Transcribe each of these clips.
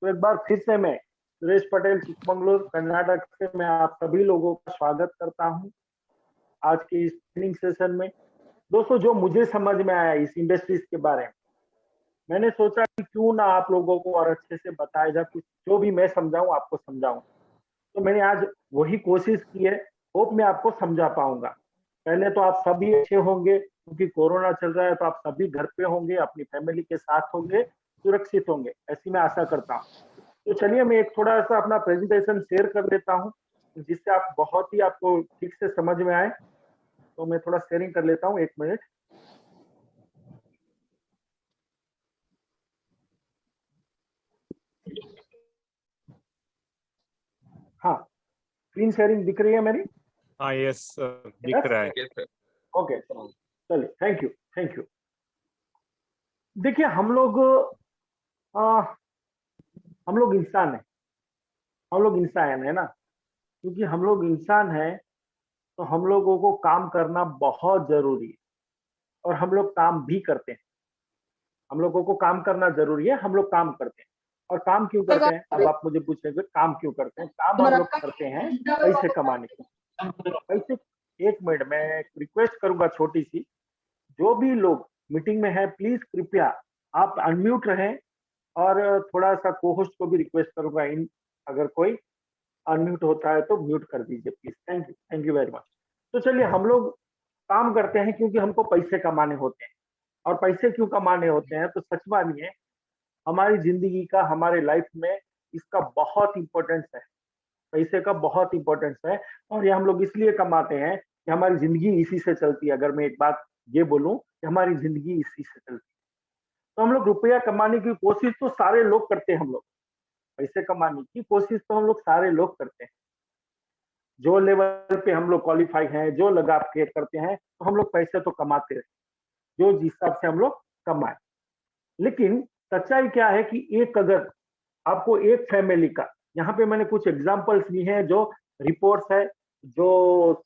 तो एक बार फिर से मैं सुरेश पटेल, चिकमंगलुरु, कर्नाटक से मैं आप सभी लोगों का स्वागत करता हूं आज के इस ट्रेनिंग सेशन में। दोस्तों, जो मुझे समझ में आया इस इंडस्ट्रीज के बारे में, मैंने सोचा कि क्यों ना आप लोगों को और अच्छे से बताया जाए, कुछ जो भी मैं समझाऊं आपको समझाऊं। तो मैंने आज वही कोशिश की है। होप मैं आपको समझा पाऊंगा। पहले तो आप सभी अच्छे होंगे, क्योंकि कोरोना चल रहा है, तो आप सभी घर पे होंगे, अपनी फैमिली के साथ होंगे, सुरक्षित होंगे, ऐसी मैं आशा करता हूँ। तो चलिए मैं एक थोड़ा सा अपना प्रेजेंटेशन शेयर कर देता हूँ, जिससे आप बहुत ही आपको ठीक से समझ में आए। तो मैं थोड़ा शेयरिंग कर लेता हूँ, 1 मिनट। हाँ, स्क्रीन शेयरिंग दिख रही है मेरी? हाँ, यस दिख रहा है। ओके, चलिए, थैंक यू, थैंक यू। देखिए, हम लोग इंसान है, हम लोग इंसान है ना। क्योंकि हम लोग इंसान है, तो हम लोगों को काम करना बहुत जरूरी है, और हम लोग काम भी करते हैं। हम लोगों को काम करना जरूरी है, हम लोग काम करते हैं। और काम क्यों करते हैं? अब आप मुझे पूछेंगे काम क्यों करते हैं। काम हम लोग करते हैं पैसे कमाने के लिए। पैसे, 1 मिनट मैं रिक्वेस्ट करूंगा छोटी सी, जो भी लोग मीटिंग में है, प्लीज कृपया आप अनम्यूट रहें, और थोड़ा सा को होस्ट को भी रिक्वेस्ट करूंगा, इन अगर कोई अनम्यूट होता है तो म्यूट कर दीजिए please. Thank you very much. तो चलिए, हम लोग काम करते हैं क्योंकि हमको पैसे कमाने होते हैं। और पैसे क्यों कमाने होते हैं? तो सच मानिए, हमारी जिंदगी का, हमारे लाइफ में इसका बहुत इंपॉर्टेंस है। पैसे का बहुत इंपॉर्टेंस है। और ये हम लोग इसलिए कमाते हैं कि हमारी जिंदगी इसी से चलती है। अगर मैं एक बात ये बोलूं कि हमारी जिंदगी इसी से चलती है, तो हम लोग रुपया कमाने की कोशिश तो सारे लोग करते हैं। हम लोग पैसे कमाने की कोशिश तो हम लोग सारे लोग करते हैं। जो लेवल पे हम लोग क्वालिफाई हैं, जो लगा के करते हैं, तो हम लोग पैसे तो कमाते हैं, जो जिस हिसाब से हम लोग कमाए। लेकिन सच्चाई क्या है कि एक, अगर आपको एक फैमिली का, यहाँ पे मैंने कुछ एग्जांपल्स ली हैं, जो रिपोर्ट्स है, जो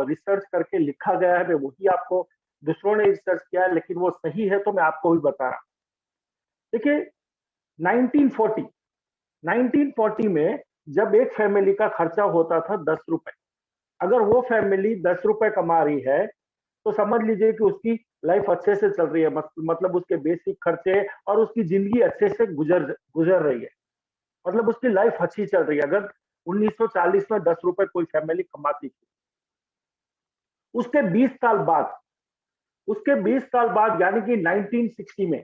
रिसर्च करके लिखा गया है, वही आपको, दूसरों ने रिसर्च किया है, लेकिन वो सही है तो मैं आपको भी बता रहा हूँ। देखिए, 1940 1940 में जब एक फैमिली का खर्चा होता था 10 रुपए, अगर वो फैमिली 10 रुपए कमा रही है, तो समझ लीजिए कि उसकी लाइफ अच्छे से चल रही है। मतलब उसके बेसिक खर्चे और उसकी जिंदगी अच्छे से गुजर गुजर रही है। मतलब उसकी लाइफ अच्छी चल रही है, अगर 1940 में 10 रुपए कोई फैमिली कमाती थी। उसके 20 साल बाद, यानी कि 1960 में,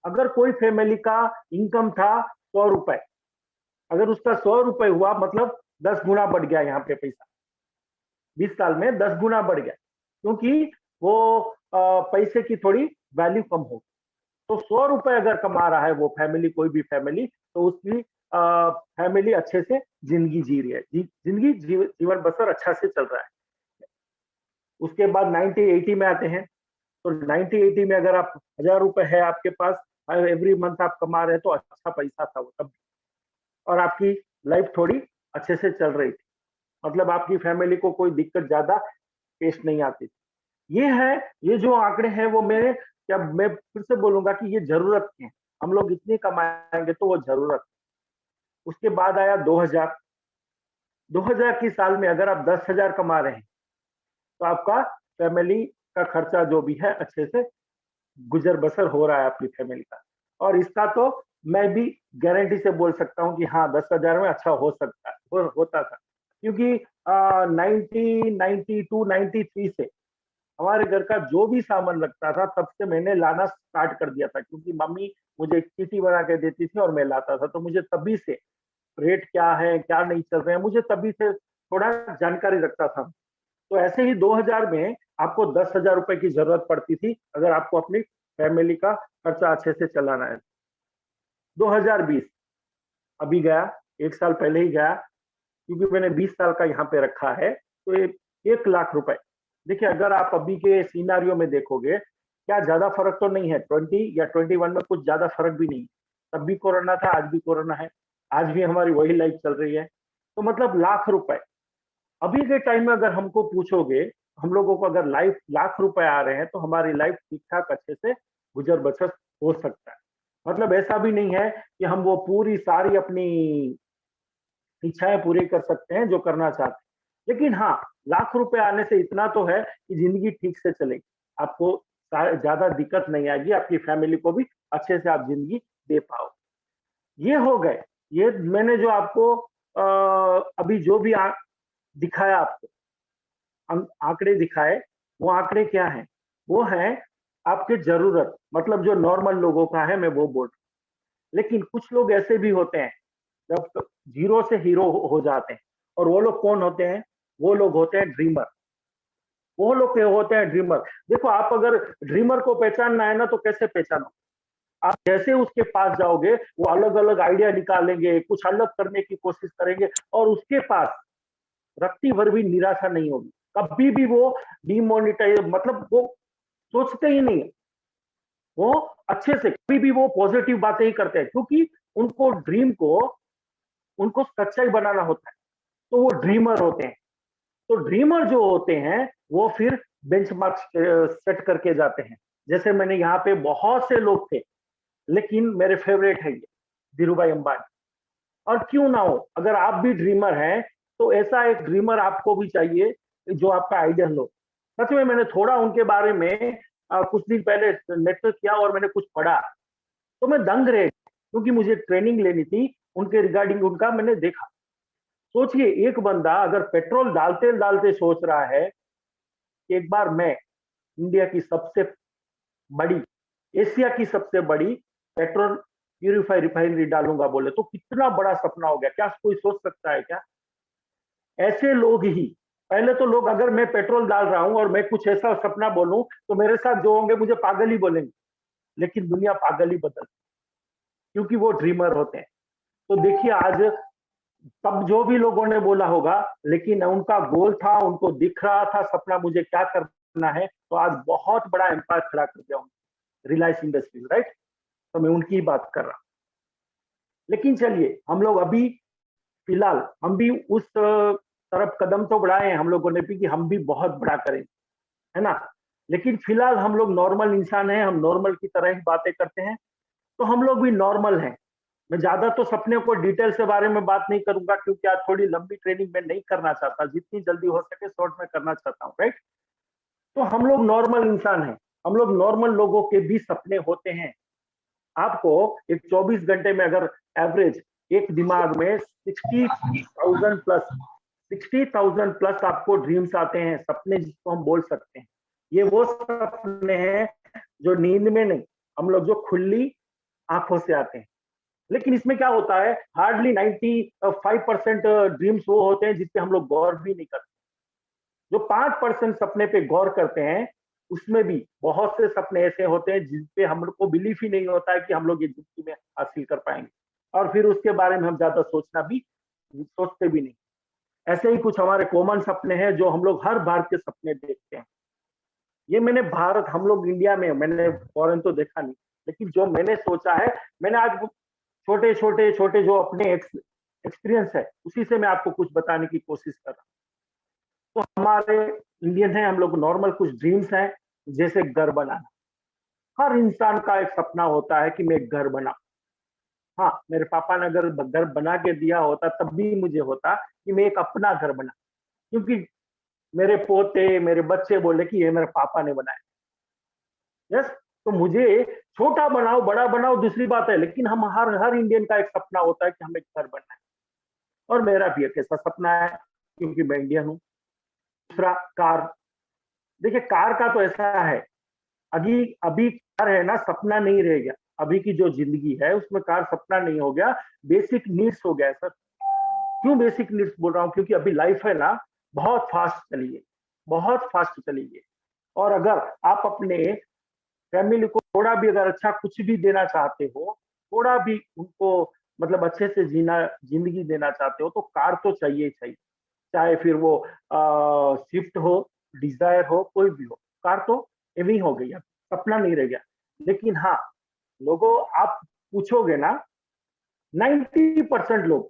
अगर कोई फैमिली का इनकम था 100 रुपए, अगर उसका 100 रुपए हुआ, मतलब 10 गुना बढ़ गया यहाँ पे पैसा। 20 साल में 10 गुना बढ़ गया, क्योंकि वो पैसे की थोड़ी वैल्यू कम हो। तो 100 रुपए अगर कमा रहा है वो फैमिली, कोई भी फैमिली, तो उसकी फैमिली अच्छे से जिंदगी जी रही है, जीवन बसर अच्छा से चल रहा है। उसके बाद 1980 में आते हैं। तो 1980 में अगर आप 1000 रुपए है आपके पास, एवरी मंथ आप कमा रहे हैं, तो अच्छा पैसा था वो तब। और आपकी लाइफ थोड़ी अच्छे से चल रही थी, मतलब आपकी फैमिली को कोई दिक्कत ज्यादा पेश नहीं आती थी। ये है, ये जो आंकड़े हैं वो मैं फिर से बोलूंगा कि ये जरूरत है। हम लोग इतनी कमाएंगे तो वो जरूरत। उसके बाद आया 2000। 2000 की साल में अगर आप 10,000 कमा रहे हैं, तो आपका फैमिली का खर्चा जो भी है अच्छे से गुजर बसर हो रहा है आपकी फैमिली का। और इसका तो मैं भी गारंटी से बोल सकता हूँ कि हाँ, 10,000 में अच्छा हो सकता है, होता था। क्योंकि 1992 93 से हमारे घर का जो भी सामान लगता था, तब से मैंने लाना स्टार्ट कर दिया था, क्योंकि मम्मी मुझे एक चिट्ठी बना के देती थी और मैं लाता था। तो मुझे तभी से रेट क्या है, क्या नहीं चल रहे हैं, मुझे तभी से थोड़ा जानकारी रखता था। तो ऐसे ही 2000 में आपको 10,000 रुपए की जरूरत पड़ती थी, अगर आपको अपनी फैमिली का खर्चा अच्छे से चलाना है। 2020 अभी गया, 1 साल पहले ही गया, क्योंकि मैंने 20 साल का यहाँ पे रखा है। तो 1 लाख रुपए, देखिए अगर आप अभी के सीनारियो में देखोगे, क्या ज्यादा फर्क तो नहीं है। 20 या 21 में कुछ ज्यादा फर्क भी नहीं। तब भी कोरोना था, आज भी कोरोना है, आज भी हमारी वही लाइफ चल रही है। तो मतलब लाख रुपए, अभी के टाइम में अगर हमको पूछोगे, हम लोगों को अगर लाख रुपए आ रहे हैं, तो हमारी लाइफ ठीक ठाक अच्छे से गुजर बसर हो सकता है। मतलब ऐसा भी नहीं है कि हम वो पूरी सारी अपनी इच्छाएं पूरी कर सकते हैं जो करना चाहते हैं। लेकिन हाँ, लाख रुपए आने से इतना तो है कि जिंदगी ठीक से चलेगी, आपको ज्यादा दिक्कत नहीं आएगी, आपकी फैमिली को भी अच्छे से आप जिंदगी दे पाओ। ये हो गए, ये मैंने जो आपको अभी जो भी दिखाया आपको, आंकड़े दिखाए, वो आंकड़े क्या हैं? वो हैं आपके जरूरत, मतलब जो नॉर्मल लोगों का है मैं वो बोल रहा हूँ। लेकिन कुछ लोग ऐसे भी होते हैं जब जीरो से हीरो हो जाते हैं, और वो लोग कौन होते हैं? वो लोग होते हैं ड्रीमर। वो लोग होते हैं ड्रीमर। देखो, आप अगर ड्रीमर को पहचानना है ना, तो कैसे पहचानो? आप जैसे उसके पास जाओगे, वो अलग अलग आइडिया निकालेंगे, कुछ अलग करने की कोशिश करेंगे, और उसके पास रत्ती भर भी निराशा नहीं होगी। कभी भी वो डिमोनिटाइज, मतलब वो सोचते ही नहीं है, वो अच्छे से कभी भी वो पॉजिटिव बातें ही करते हैं, क्योंकि उनको ड्रीम को, उनको सच्चाई बनाना होता है, तो वो ड्रीमर होते हैं। तो ड्रीमर जो होते हैं वो फिर बेंचमार्क सेट करके जाते हैं। जैसे मैंने यहाँ पे बहुत से लोग थे, लेकिन मेरे फेवरेट है ये धीरू भाई अंबानी। और क्यों ना हो, अगर आप भी ड्रीमर हैं तो ऐसा एक ड्रीमर आपको भी चाहिए जो आपका आइडियल हो। सच में मैंने थोड़ा उनके बारे में कुछ दिन पहले नेट पे किया और मैंने कुछ पढ़ा, तो मैं दंग रह गया, क्योंकि मुझे ट्रेनिंग लेनी थी उनके रिगार्डिंग। उनका मैंने देखा, सोचिए एक बंदा अगर पेट्रोल डालते डालते सोच रहा है कि एक बार मैं इंडिया की सबसे बड़ी, एशिया की सबसे बड़ी पेट्रोल प्यूरिफाई रिफाइनरी डालूंगा बोले, तो कितना बड़ा सपना हो गया। क्या कोई सोच सकता है क्या? ऐसे लोग ही, पहले तो लोग, अगर मैं पेट्रोल डाल रहा हूं और मैं कुछ ऐसा सपना बोलूं तो मेरे साथ जो होंगे मुझे पागल ही बोलेंगे। लेकिन दुनिया पागल ही बदल, क्योंकि वो ड्रीमर होते हैं। तो देखिए आज, तब जो भी लोगों ने बोला होगा, लेकिन उनका गोल था, उनको दिख रहा था सपना मुझे क्या करना है, तो आज बहुत बड़ा एम्पायर खड़ा कर दिया रिलायंस इंडस्ट्रीज, राइट? तो मैं उनकी बात कर रहा हूं। लेकिन चलिए, हम लोग अभी फिलहाल हम भी उस तरफ कदम तो बढ़ाए हैं हम लोगों ने भी, कि हम भी बहुत बड़ा करें, है ना? लेकिन फिलहाल हम लोग नॉर्मल इंसान हैं, हम नॉर्मल की तरह ही बातें करते हैं, तो हम लोग भी नॉर्मल हैं। मैं ज्यादा तो सपने को डिटेल से बारे में बात नहीं करूंगा, क्योंकि आज थोड़ी लंबी ट्रेनिंग में नहीं करना चाहता, जितनी जल्दी हो सके शॉर्ट में करना चाहता हूँ, राइट? तो हम लोग नॉर्मल इंसान हैं, हम लोग नॉर्मल लोगों के भी सपने होते हैं। आपको एक 24 घंटे में अगर एवरेज एक दिमाग में 60,000 प्लस, 60,000 प्लस आपको ड्रीम्स आते हैं, सपने जिसको हम बोल सकते हैं। ये वो सपने हैं जो नींद में नहीं, हम लोग जो खुली आंखों से आते हैं। लेकिन इसमें क्या होता है, हार्डली 95% ड्रीम्स वो होते हैं जिसपे हम लोग गौर भी नहीं करते। जो 5% सपने पे गौर करते हैं, उसमें भी बहुत से सपने ऐसे होते हैं जिसपे हम लोग को बिलीफ ही नहीं होता है कि हम लोग ये जिंदगी में हासिल कर पाएंगे, और फिर उसके बारे में हम ज्यादा सोचते भी नहीं। ऐसे ही कुछ हमारे कॉमन सपने हैं जो हम लोग हर भारतीय सपने देखते हैं। ये मैंने भारत, हम लोग इंडिया में, मैंने फॉरेन तो देखा नहीं, लेकिन जो मैंने सोचा है, मैंने आज छोटे छोटे छोटे जो अपने एक्सपीरियंस है उसी से मैं आपको कुछ बताने की कोशिश कर रहा हूँ। तो हमारे इंडियन है, हम लोग नॉर्मल कुछ ड्रीम्स हैं, जैसे घर बनाना। हर इंसान का एक सपना होता है कि मैं एक घर बना। हाँ, मेरे पापा ने अगर घर बना के दिया होता तब भी मुझे होता कि मैं एक अपना घर बना, क्योंकि मेरे पोते, मेरे बच्चे बोले कि ये मेरे पापा ने बनाया। यस, तो मुझे छोटा बनाओ बड़ा बनाओ दूसरी बात है, लेकिन हम हर हर इंडियन का एक सपना होता है कि हमें घर बनना है। और मेरा भी एक ऐसा सपना है, क्योंकि मैं इंडियन हूँ। दूसरा, कार। देखिए, कार का तो ऐसा है, अभी अभी कार है ना, सपना नहीं रह गया। अभी की जो जिंदगी है उसमें कार सपना नहीं हो गया, बेसिक नीड्स हो गया है सर। क्यों बेसिक नीड्स बोल रहा हूँ? क्योंकि अभी लाइफ है ना, बहुत फास्ट चली है, बहुत फास्ट चली है। और अगर आप अपने फैमिली को थोड़ा भी अगर अच्छा कुछ भी देना चाहते हो, थोड़ा भी उनको मतलब अच्छे से जीना, जिंदगी देना चाहते हो, तो कार तो चाहिए ही चाहिए। चाहे फिर वो स्विफ्ट हो, डिजायर हो, कोई भी हो, कार तो एवी हो गई, अब सपना नहीं रह गया। लेकिन हाँ, लोगों, आप पूछोगे ना, 90% लोग,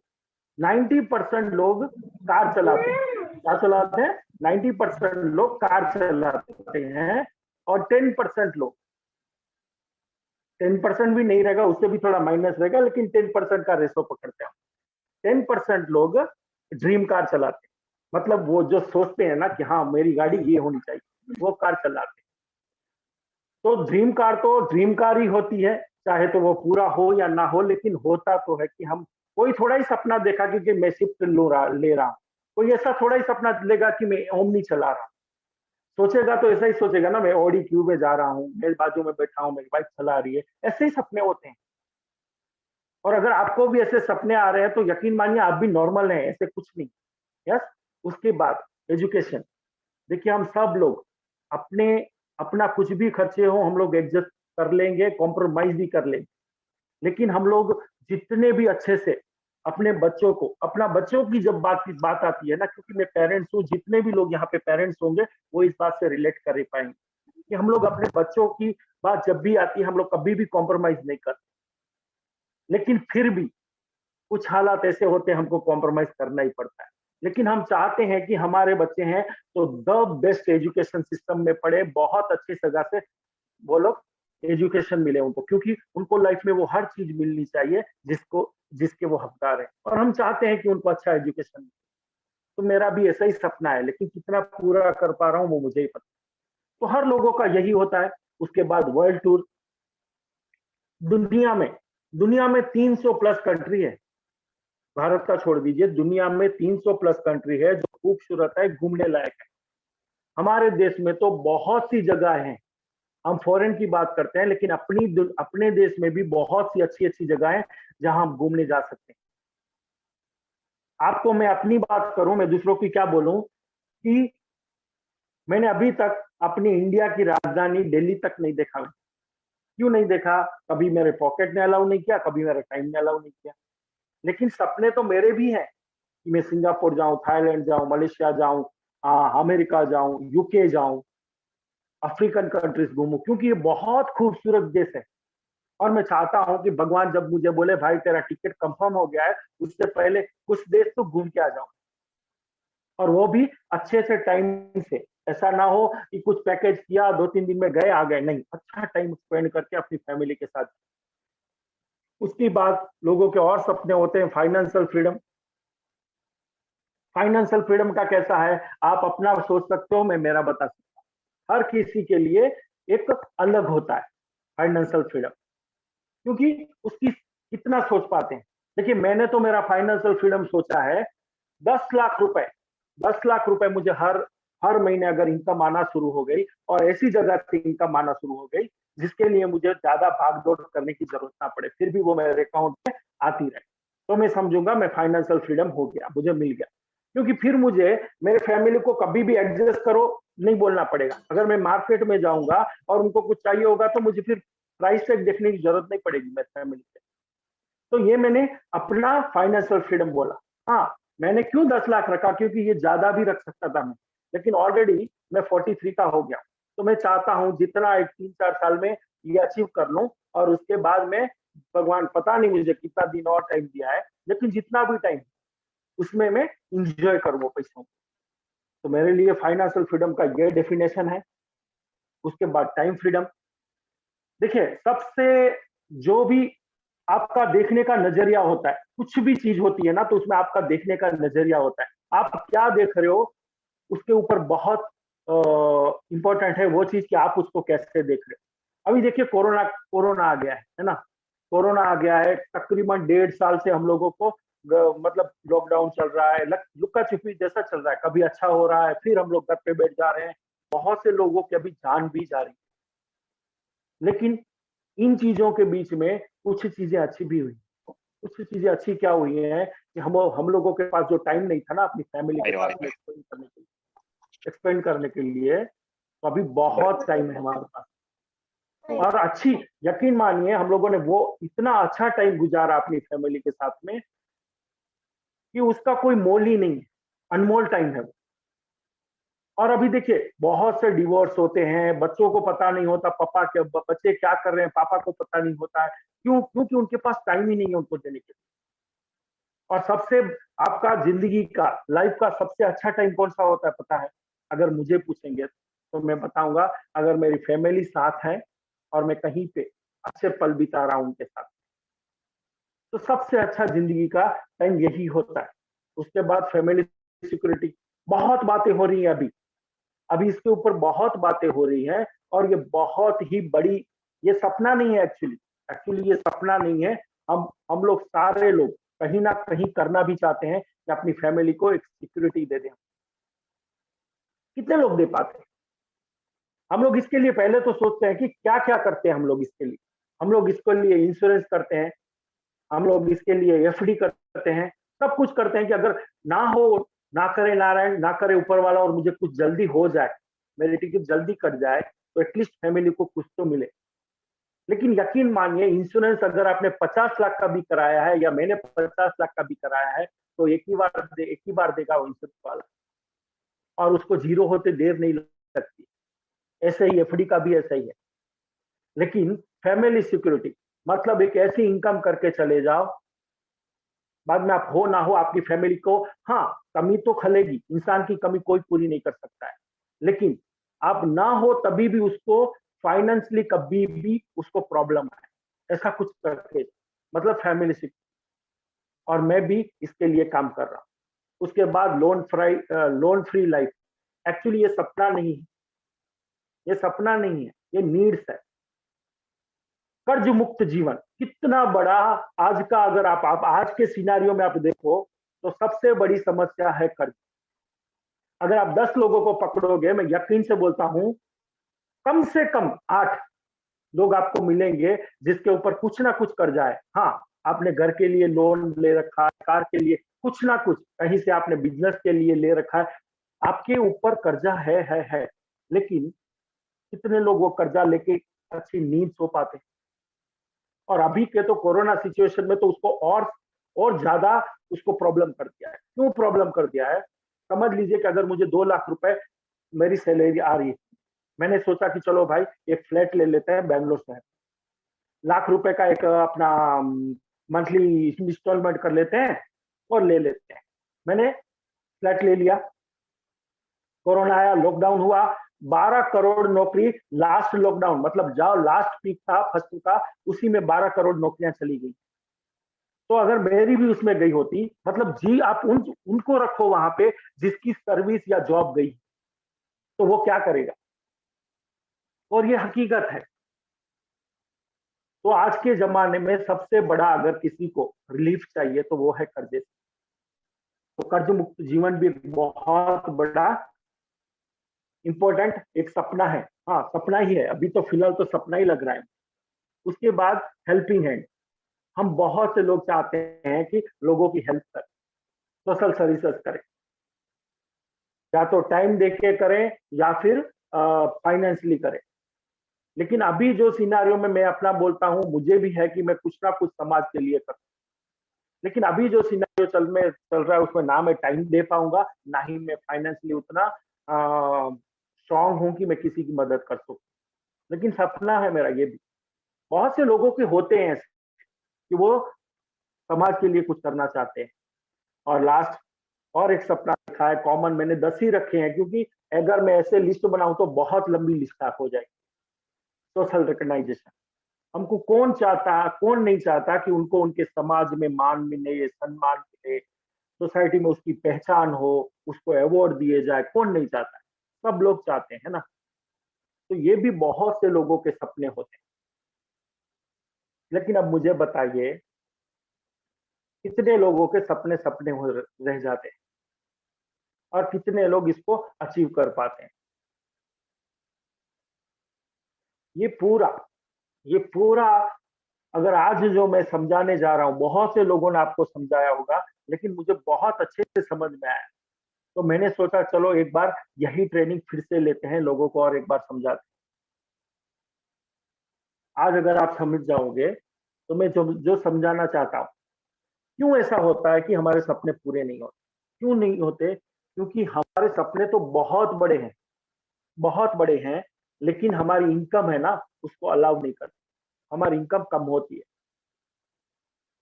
90% लोग कार चलाते हैं। क्या चलाते हैं? 90% लोग कार चलाते हैं, और 10% लोग 10% भी नहीं रहेगा, उससे भी थोड़ा माइनस रहेगा, लेकिन 10% का रेशो पकड़ते हैं। 10% लोग ड्रीम कार चलाते हैं, मतलब वो जो सोचते हैं ना कि हाँ मेरी गाड़ी ये होनी चाहिए, वो कार चलाते हैं। तो ड्रीम कार ही होती है, चाहे तो वो पूरा हो या ना हो, लेकिन होता तो है कि हम कोई थोड़ा ही सपना देखा कि मैं शिफ्ट ले रहा हूँ, कोई ऐसा थोड़ा ही सपना लेगा कि मैं ओमनी चला रहा हूँ। सोचेगा तो ऐसा ही सोचेगा ना, मैं ऑडी क्यू में जा रहा हूँ, मेरे बाजू में बैठा हूँ, मेरी बाइक चला रही है, ऐसे ही सपने होते हैं। और अगर आपको भी ऐसे सपने आ रहे हैं तो यकीन मानिए आप भी नॉर्मल हैं, ऐसे कुछ नहीं। यस। उसके बाद एजुकेशन। देखिए हम सब लोग अपने अपना कुछ भी खर्चे हो हम लोग एडजस्ट कर लेंगे, कॉम्प्रोमाइज भी कर लेंगे, लेकिन हम लोग जितने भी अच्छे से अपने बच्चों को, अपना बच्चों की जब बात आती है ना, क्योंकि मैं पेरेंट्स हूँ, जितने भी लोग यहाँ पे पेरेंट्स होंगे वो इस बात से रिलेट कर पाएंगे कि हम लोग अपने बच्चों की बात जब भी आती है हम लोग कभी भी कॉम्प्रोमाइज नहीं करते, लेकिन फिर भी कुछ हालात ऐसे होते हैं हमको कॉम्प्रोमाइज करना ही पड़ता है। लेकिन हम चाहते हैं कि हमारे बच्चे हैं तो द बेस्ट एजुकेशन सिस्टम में पढ़े, बहुत अच्छी जगह से वो लोग एजुकेशन मिले उनको, क्योंकि उनको लाइफ में वो हर चीज मिलनी चाहिए जिसके वो हकदार है, और हम चाहते हैं कि उनको अच्छा एजुकेशन मिले। तो मेरा भी ऐसा ही सपना है, लेकिन कितना पूरा कर पा रहा हूँ वो मुझे ही पता। तो हर लोगों का यही होता है। उसके बाद वर्ल्ड टूर। दुनिया में दुनिया में 300 प्लस कंट्री है, भारत का छोड़ दीजिए, दुनिया में 300 प्लस कंट्री है जो खूबसूरत है, घूमने लायक है। हमारे देश में तो बहुत सी जगह हैं, हम फॉरेन की बात करते हैं, लेकिन अपने देश में भी बहुत सी अच्छी अच्छी जगह हैं जहां हम घूमने जा सकते हैं। आपको मैं अपनी बात करूं, मैं दूसरों की क्या बोलूं, कि मैंने अभी तक अपनी इंडिया की राजधानी दिल्ली तक नहीं देखा। क्यों नहीं देखा? कभी मेरे पॉकेट ने अलाउ नहीं किया, कभी मेरे टाइम ने अलाउ नहीं किया। लेकिन सपने तो मेरे भी हैं कि मैं सिंगापुर जाऊं, थाईलैंड जाऊं, मलेशिया जाऊं, अमेरिका जाऊं, यूके जाऊं, अफ्रीकन कंट्रीज घूमूं, क्योंकि ये बहुत खूबसूरत देश है। और मैं चाहता हूं कि भगवान जब मुझे बोले भाई तेरा टिकट कंफर्म हो गया है, उससे पहले कुछ देश तो घूम के आ जाऊं, और वो भी अच्छे से टाइम से। ऐसा ना हो कि कुछ पैकेज किया 2-3 दिन में गए आ गए, नहीं, अच्छा टाइम स्पेंड करके अपनी फैमिली के साथ। उसके बाद लोगों के और सपने होते हैं फाइनेंशियल फ्रीडम। फाइनेंशियल फ्रीडम का कैसा है, आप अपना सोच सकते हो, मैं मेरा बता सकता हूँ। हर किसी के लिए एक अलग होता है फाइनेंशियल फ्रीडम, क्योंकि उसकी कितना सोच पाते हैं। देखिए मैंने तो मेरा फाइनेंशियल फ्रीडम सोचा है 10 लाख रुपए। 10 लाख रुपए मुझे हर हर महीने अगर इनकम आना शुरू हो गई, और ऐसी जगह से इनकम आना शुरू हो गई जिसके लिए मुझे ज्यादा भाग दौड़ करने की जरूरत ना पड़े, फिर भी वो मेरे अकाउंट में आती रहे, तो मैं समझूंगा मैं फाइनेंशियल फ्रीडम हो गया, मुझे मिल गया। क्योंकि फिर मुझे मेरे फैमिली को कभी भी एडजस्ट करो नहीं बोलना पड़ेगा। अगर मैं मार्केट में जाऊंगा और उनको कुछ चाहिए होगा तो मुझे फिर प्राइस टैग देखने की जरूरत नहीं पड़ेगी मेरे फैमिली से। तो ये मैंने अपना फाइनेंशियल फ्रीडम बोला। हाँ, मैंने क्यों 10 लाख रखा, क्योंकि ये ज्यादा भी रख सकता था मैं, लेकिन ऑलरेडी मैं 43 का हो गया। तो मैं चाहता हूं जितना एक 3-4 साल में ये अचीव कर लूं, और उसके बाद में भगवान पता नहीं मुझे कितना दिन और टाइम दिया है, लेकिन जितना भी टाइम उसमें मैं इंजॉय करूं वो पैसों को। तो मेरे लिए फाइनेंशियल फ्रीडम का ये डेफिनेशन है। उसके बाद टाइम फ्रीडम। देखिए सबसे जो भी आपका देखने का नजरिया होता है, कुछ भी चीज होती है ना, तो उसमें आपका देखने का नजरिया होता है, आप क्या देख रहे हो उसके ऊपर बहुत इंपॉर्टेंट है वो चीज कि आप उसको कैसे देख रहे हो। अभी देखिए कोरोना कोरोना आ गया है ना, कोरोना आ गया है, तकरीबन 1.5 साल से हम लोगों को मतलब लॉकडाउन चल रहा है, लुक्का छिपी जैसा चल रहा है, कभी अच्छा हो रहा है फिर हम लोग घर पे बैठ जा रहे हैं, बहुत से लोगों की अभी जान भी जा रही है। लेकिन इन चीजों के बीच में कुछ चीजें अच्छी भी हुई। कुछ चीजें अच्छी क्या हुई है कि हम लोगों के पास जो टाइम नहीं था ना अपनी फैमिली के साथ में एक्सपेंड करने के लिए, तो अभी बहुत टाइम है हमारे पास। और अच्छी, यकीन मानिए हम लोगों ने वो इतना अच्छा टाइम गुजारा अपनी फैमिली के साथ में कि उसका कोई मोल ही नहीं है, अनमोल टाइम है वो। और अभी देखिए बहुत से डिवोर्स होते हैं, बच्चों को पता नहीं होता पापा के बच्चे क्या कर रहे हैं, पापा को पता नहीं होता है। क्यों? क्योंकि उनके पास टाइम ही नहीं है उनको देने के लिए। और सबसे आपका जिंदगी का, लाइफ का सबसे अच्छा टाइम कौन सा होता है पता है? अगर मुझे पूछेंगे तो मैं बताऊंगा, अगर मेरी फैमिली साथ है और मैं कहीं पे अच्छे पल बिता रहा हूं उनके साथ। तो सबसे अच्छा जिंदगी का टाइम यही होता है। उसके बाद फैमिली सिक्योरिटी, बहुत बातें हो रही है अभी, अभी इसके ऊपर बहुत बातें हो रही है, और ये बहुत ही बड़ी, ये सपना नहीं है एक्चुअली, एक्चुअली ये सपना नहीं है। हम लोग सारे लोग कहीं ना कहीं करना भी चाहते हैं कि अपनी फैमिली को एक सिक्योरिटी दे दें। कितने लोग दे पाते हैं? हम लोग इसके लिए पहले तो सोचते हैं कि क्या क्या करते हैं हम लोग इसके लिए। हम लोग इसके लिए इंश्योरेंस करते हैं, हम लोग इसके लिए एफडी करते हैं, सब कुछ करते हैं कि अगर ना हो, ना करे नारायण, ना करे ऊपर वाला, और मुझे कुछ जल्दी हो जाए, मेरी टिकट जल्दी कट जाए, तो एटलीस्ट फैमिली को कुछ तो मिले। लेकिन यकीन मानिए, इंश्योरेंस अगर आपने 50 लाख का भी कराया है, या मैंने 50 लाख का भी कराया है, तो एक ही बार देगा वो इंश्योरेंस वाला, और उसको जीरो होते देर नहीं लगती। ऐसे ही एफडी का भी ऐसा ही है। लेकिन फैमिली सिक्योरिटी मतलब एक ऐसी इनकम करके चले जाओ, बाद में आप हो ना हो, आपकी फैमिली को, हाँ, कमी तो खलेगी, इंसान की कमी कोई पूरी नहीं कर सकता है, लेकिन आप ना हो तभी भी उसको फाइनेंशियली कभी भी उसको प्रॉब्लम है, ऐसा कुछ करके, मतलब फैमिली सिक्योरिटी। और मैं भी इसके लिए काम कर रहा हूँ। उसके बाद लोन फ्री लाइफ, एक्चुअली ये सपना नहीं है, ये सपना नहीं है, ये नीड्स है। कर्ज मुक्त जीवन कितना बड़ा, आज का अगर आप आज के सिनारियो में आप देखो, तो सबसे बड़ी समस्या है कर्ज। अगर आप 10 लोगों को पकड़ोगे, मैं यकीन से बोलता हूं, कम से कम 8 लोग आपको मिलेंगे जिसके ऊपर कुछ ना कुछ कर्जा है। हाँ, आपने घर के लिए लोन ले रखा है, कार के लिए कुछ ना कुछ, कहीं से आपने बिजनेस के लिए ले रखा है, आपके ऊपर कर्जा है। लेकिन कितने लोग वो कर्जा लेके अच्छी नींद सो पाते हैं? और अभी के तो कोरोना सिचुएशन में तो उसको और ज्यादा उसको प्रॉब्लम कर दिया है। क्यों प्रॉब्लम कर दिया है? समझ लीजिए कि अगर मुझे 2 लाख रुपए मेरी सैलरी आ रही है, मैंने सोचा कि चलो भाई एक फ्लैट ले लेते हैं बैंगलोर शहर, लाख रुपए का एक अपना मंथली इंस्टॉलमेंट कर लेते हैं और ले लेते हैं। मैंने फ्लैट ले लिया, कोरोना आया, लॉकडाउन हुआ, 12 करोड़ नौकरी, लास्ट लॉकडाउन मतलब जाओ लास्ट पीक था फर्स्ट का, उसी में 12 करोड़ नौकरियां चली गई। तो अगर मेरी भी उसमें गई होती, मतलब जी आप उनको रखो वहां पे जिसकी सर्विस या जॉब गई, तो वो क्या करेगा? और ये हकीकत है। तो आज के जमाने में सबसे बड़ा अगर किसी को रिलीफ चाहिए तो वो है कर्जे से। तो कर्ज मुक्त जीवन भी एक बहुत बड़ा इंपॉर्टेंट एक सपना है। हाँ, सपना ही है, अभी तो फिलहाल तो सपना ही लग रहा है। उसके बाद हेल्पिंग हैंड, हम बहुत से लोग चाहते हैं कि लोगों की हेल्प करें, सोशल सर्विसेज करें, या तो टाइम देके करें या फिर फाइनेंशियली करें। लेकिन अभी जो सिनारियो में मैं अपना बोलता हूं, मुझे भी है कि मैं कुछ ना कुछ समाज के लिए करूं। लेकिन अभी जो सिनारियो चल रहा है उसमें ना मैं टाइम दे पाऊंगा, ना ही मैं फाइनेंशियली उतना स्ट्रांग हूं कि मैं किसी की मदद कर सकूं। लेकिन सपना है मेरा ये भी, बहुत से लोगों के होते हैं ऐसे कि वो समाज के लिए कुछ करना चाहते हैं। और लास्ट, और एक सपना रखा है कॉमन, मैंने 10 ही रखे हैं, क्योंकि अगर मैं ऐसे लिस्ट बनाऊं तो बहुत लंबी लिस्ट हो जाएगी। सोशल रिकॉग्नाइजेशन, हमको कौन नहीं चाहता कि उनको उनके समाज में मान मिले, सम्मान मिले, सोसाइटी में उसकी पहचान हो, उसको अवार्ड दिए जाए, कौन नहीं चाहता है? सब लोग चाहते हैं ना। तो ये भी बहुत से लोगों के सपने होते हैं। लेकिन अब मुझे बताइए, कितने लोगों के सपने सपने रह जाते हैं, और कितने लोग इसको अचीव कर पाते हैं? ये पूरा ये पूरा अगर आज जो मैं समझाने जा रहा हूं, बहुत से लोगों ने आपको समझाया होगा, लेकिन मुझे बहुत अच्छे से समझ में आया। तो मैंने सोचा चलो एक बार यही ट्रेनिंग फिर से लेते हैं, लोगों को और एक बार समझाते हैं। आज अगर आप समझ जाओगे तो मैं जो जो समझाना चाहता हूँ, क्यों ऐसा होता है कि हमारे सपने पूरे नहीं होते? क्यों नहीं होते? क्योंकि हमारे सपने तो बहुत बड़े हैं, बहुत बड़े हैं, लेकिन हमारी इनकम है ना, उसको अलाउ नहीं करती, हमारी इनकम कम होती है।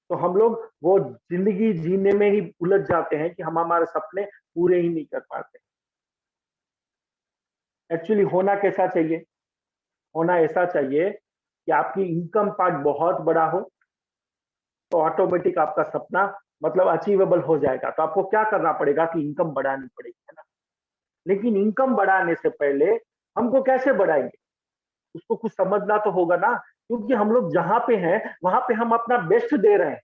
तो हम लोग वो जिंदगी जीने में ही उलझ जाते हैं कि हम हमारे सपने पूरे ही नहीं कर पाते। एक्चुअली होना कैसा चाहिए? होना ऐसा चाहिए कि आपकी इनकम पार्ट बहुत बड़ा हो, तो ऑटोमेटिक आपका सपना मतलब अचीवेबल हो जाएगा। तो आपको क्या करना पड़ेगा कि इनकम बढ़ानी पड़ेगी, है ना? लेकिन इनकम बढ़ाने से पहले हमको कैसे बढ़ाएंगे, उसको कुछ समझना तो होगा ना, क्योंकि हम लोग जहां पे हैं वहां पे हम अपना बेस्ट दे रहे हैं,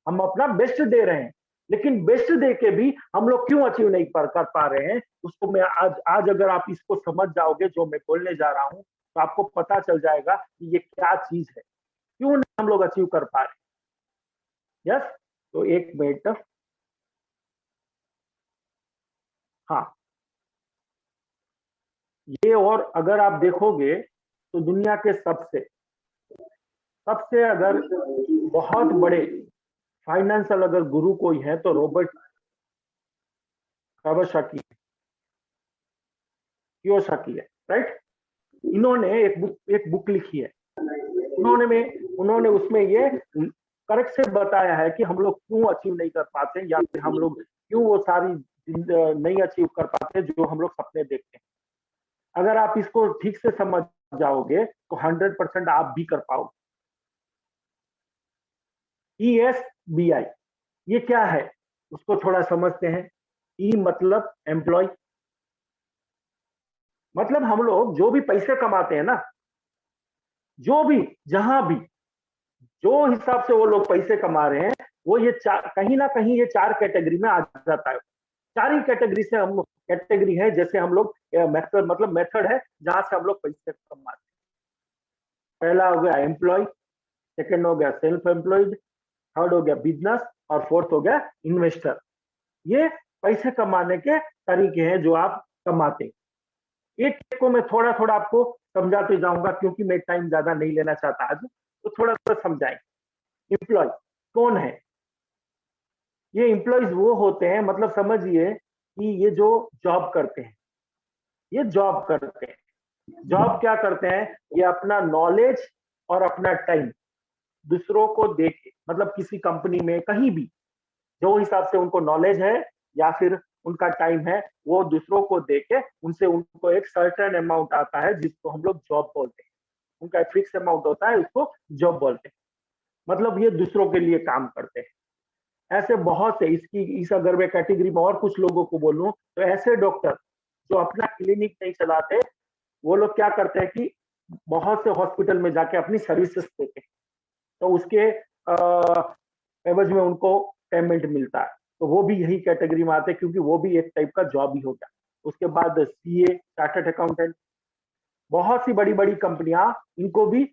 हम अपना बेस्ट दे रहे हैं, लेकिन बेस्ट दे के भी हम लोग क्यों अचीव नहीं कर पा रहे हैं, उसको मैं आज अगर आप इसको समझ जाओगे जो मैं बोलने जा रहा हूं, तो आपको पता चल जाएगा कि ये क्या चीज है, क्यों नहीं हम लोग अचीव कर पा रहे। यस, तो एक मिनट। हाँ, ये और अगर आप देखोगे तो दुनिया के सबसे सबसे अगर बहुत बड़े फाइनेंशियल अगर गुरु कोई है तो रॉबर्ट कावासाकी कियोसाकी है, राइट? इन्होंने एक बुक लिखी है। उन्होंने उसमें ये करेक्ट से बताया है कि हम लोग क्यों अचीव नहीं कर पाते, या फिर हम लोग क्यों वो सारी नहीं अचीव कर पाते जो हम लोग सपने देखते हैं। अगर आप इसको ठीक से समझ जाओगे तो 100% आप भी कर पाओगे। ESBI ये क्या है, उसको थोड़ा समझते हैं। ई मतलब एम्प्लॉय, मतलब हम लोग जो भी पैसे कमाते हैं ना, जो भी जहां भी जो हिसाब से वो लोग पैसे कमा रहे हैं, वो ये कहीं ना कहीं ये 4 कैटेगरी में आ जाता है। 4 ही कैटेगरी से हम कैटेगरी है, जैसे हम लोग मेथड मतलब मेथड है जहां से हम लोग पैसे कमाते हैं। पहला हो गया एम्प्लॉय, सेकंड हो गया सेल्फ एम्प्लॉयड, थर्ड हो गया बिजनेस, और फोर्थ हो गया इन्वेस्टर। ये पैसे कमाने के तरीके हैं जो आप कमाते हैं। एक को मैं थोड़ा थोड़ा आपको समझाते जाऊंगा, क्योंकि मैं टाइम ज्यादा नहीं लेना चाहता आज, तो थोड़ा थोड़ा समझाएंगे। एम्प्लॉय कौन है? ये एम्प्लॉयज वो होते हैं, मतलब समझिए कि ये जो जॉब करते हैं, ये जॉब करते हैं। जॉब क्या करते हैं? ये अपना नॉलेज और अपना टाइम दूसरों को दे के, मतलब किसी कंपनी में कहीं भी जो हिसाब से उनको नॉलेज है या फिर उनका टाइम है, वो दूसरों को दे के उनसे उनको एक सर्टेन अमाउंट आता है जिसको हम लोग जॉब बोलते हैं। उनका एक फिक्स अमाउंट होता है, उसको जॉब बोलते हैं। मतलब ये दूसरों के लिए काम करते हैं। ऐसे बहुत से इस अगर मैं कैटेगरी में और कुछ लोगों को बोलूं, तो ऐसे डॉक्टर जो अपना क्लिनिक नहीं चलाते, वो लोग क्या करते हैं कि बहुत से हॉस्पिटल में जाके अपनी सर्विसेज देते हैं, तो उसके एवज में उनको पेमेंट मिलता है। तो वो भी यही कैटेगरी में आते हैं, क्योंकि वो भी एक टाइप का जॉब ही हो गया। उसके बाद CA, चार्टर्ड अकाउंटेंट, बहुत सी बड़ी बड़ी कंपनियां इनको भी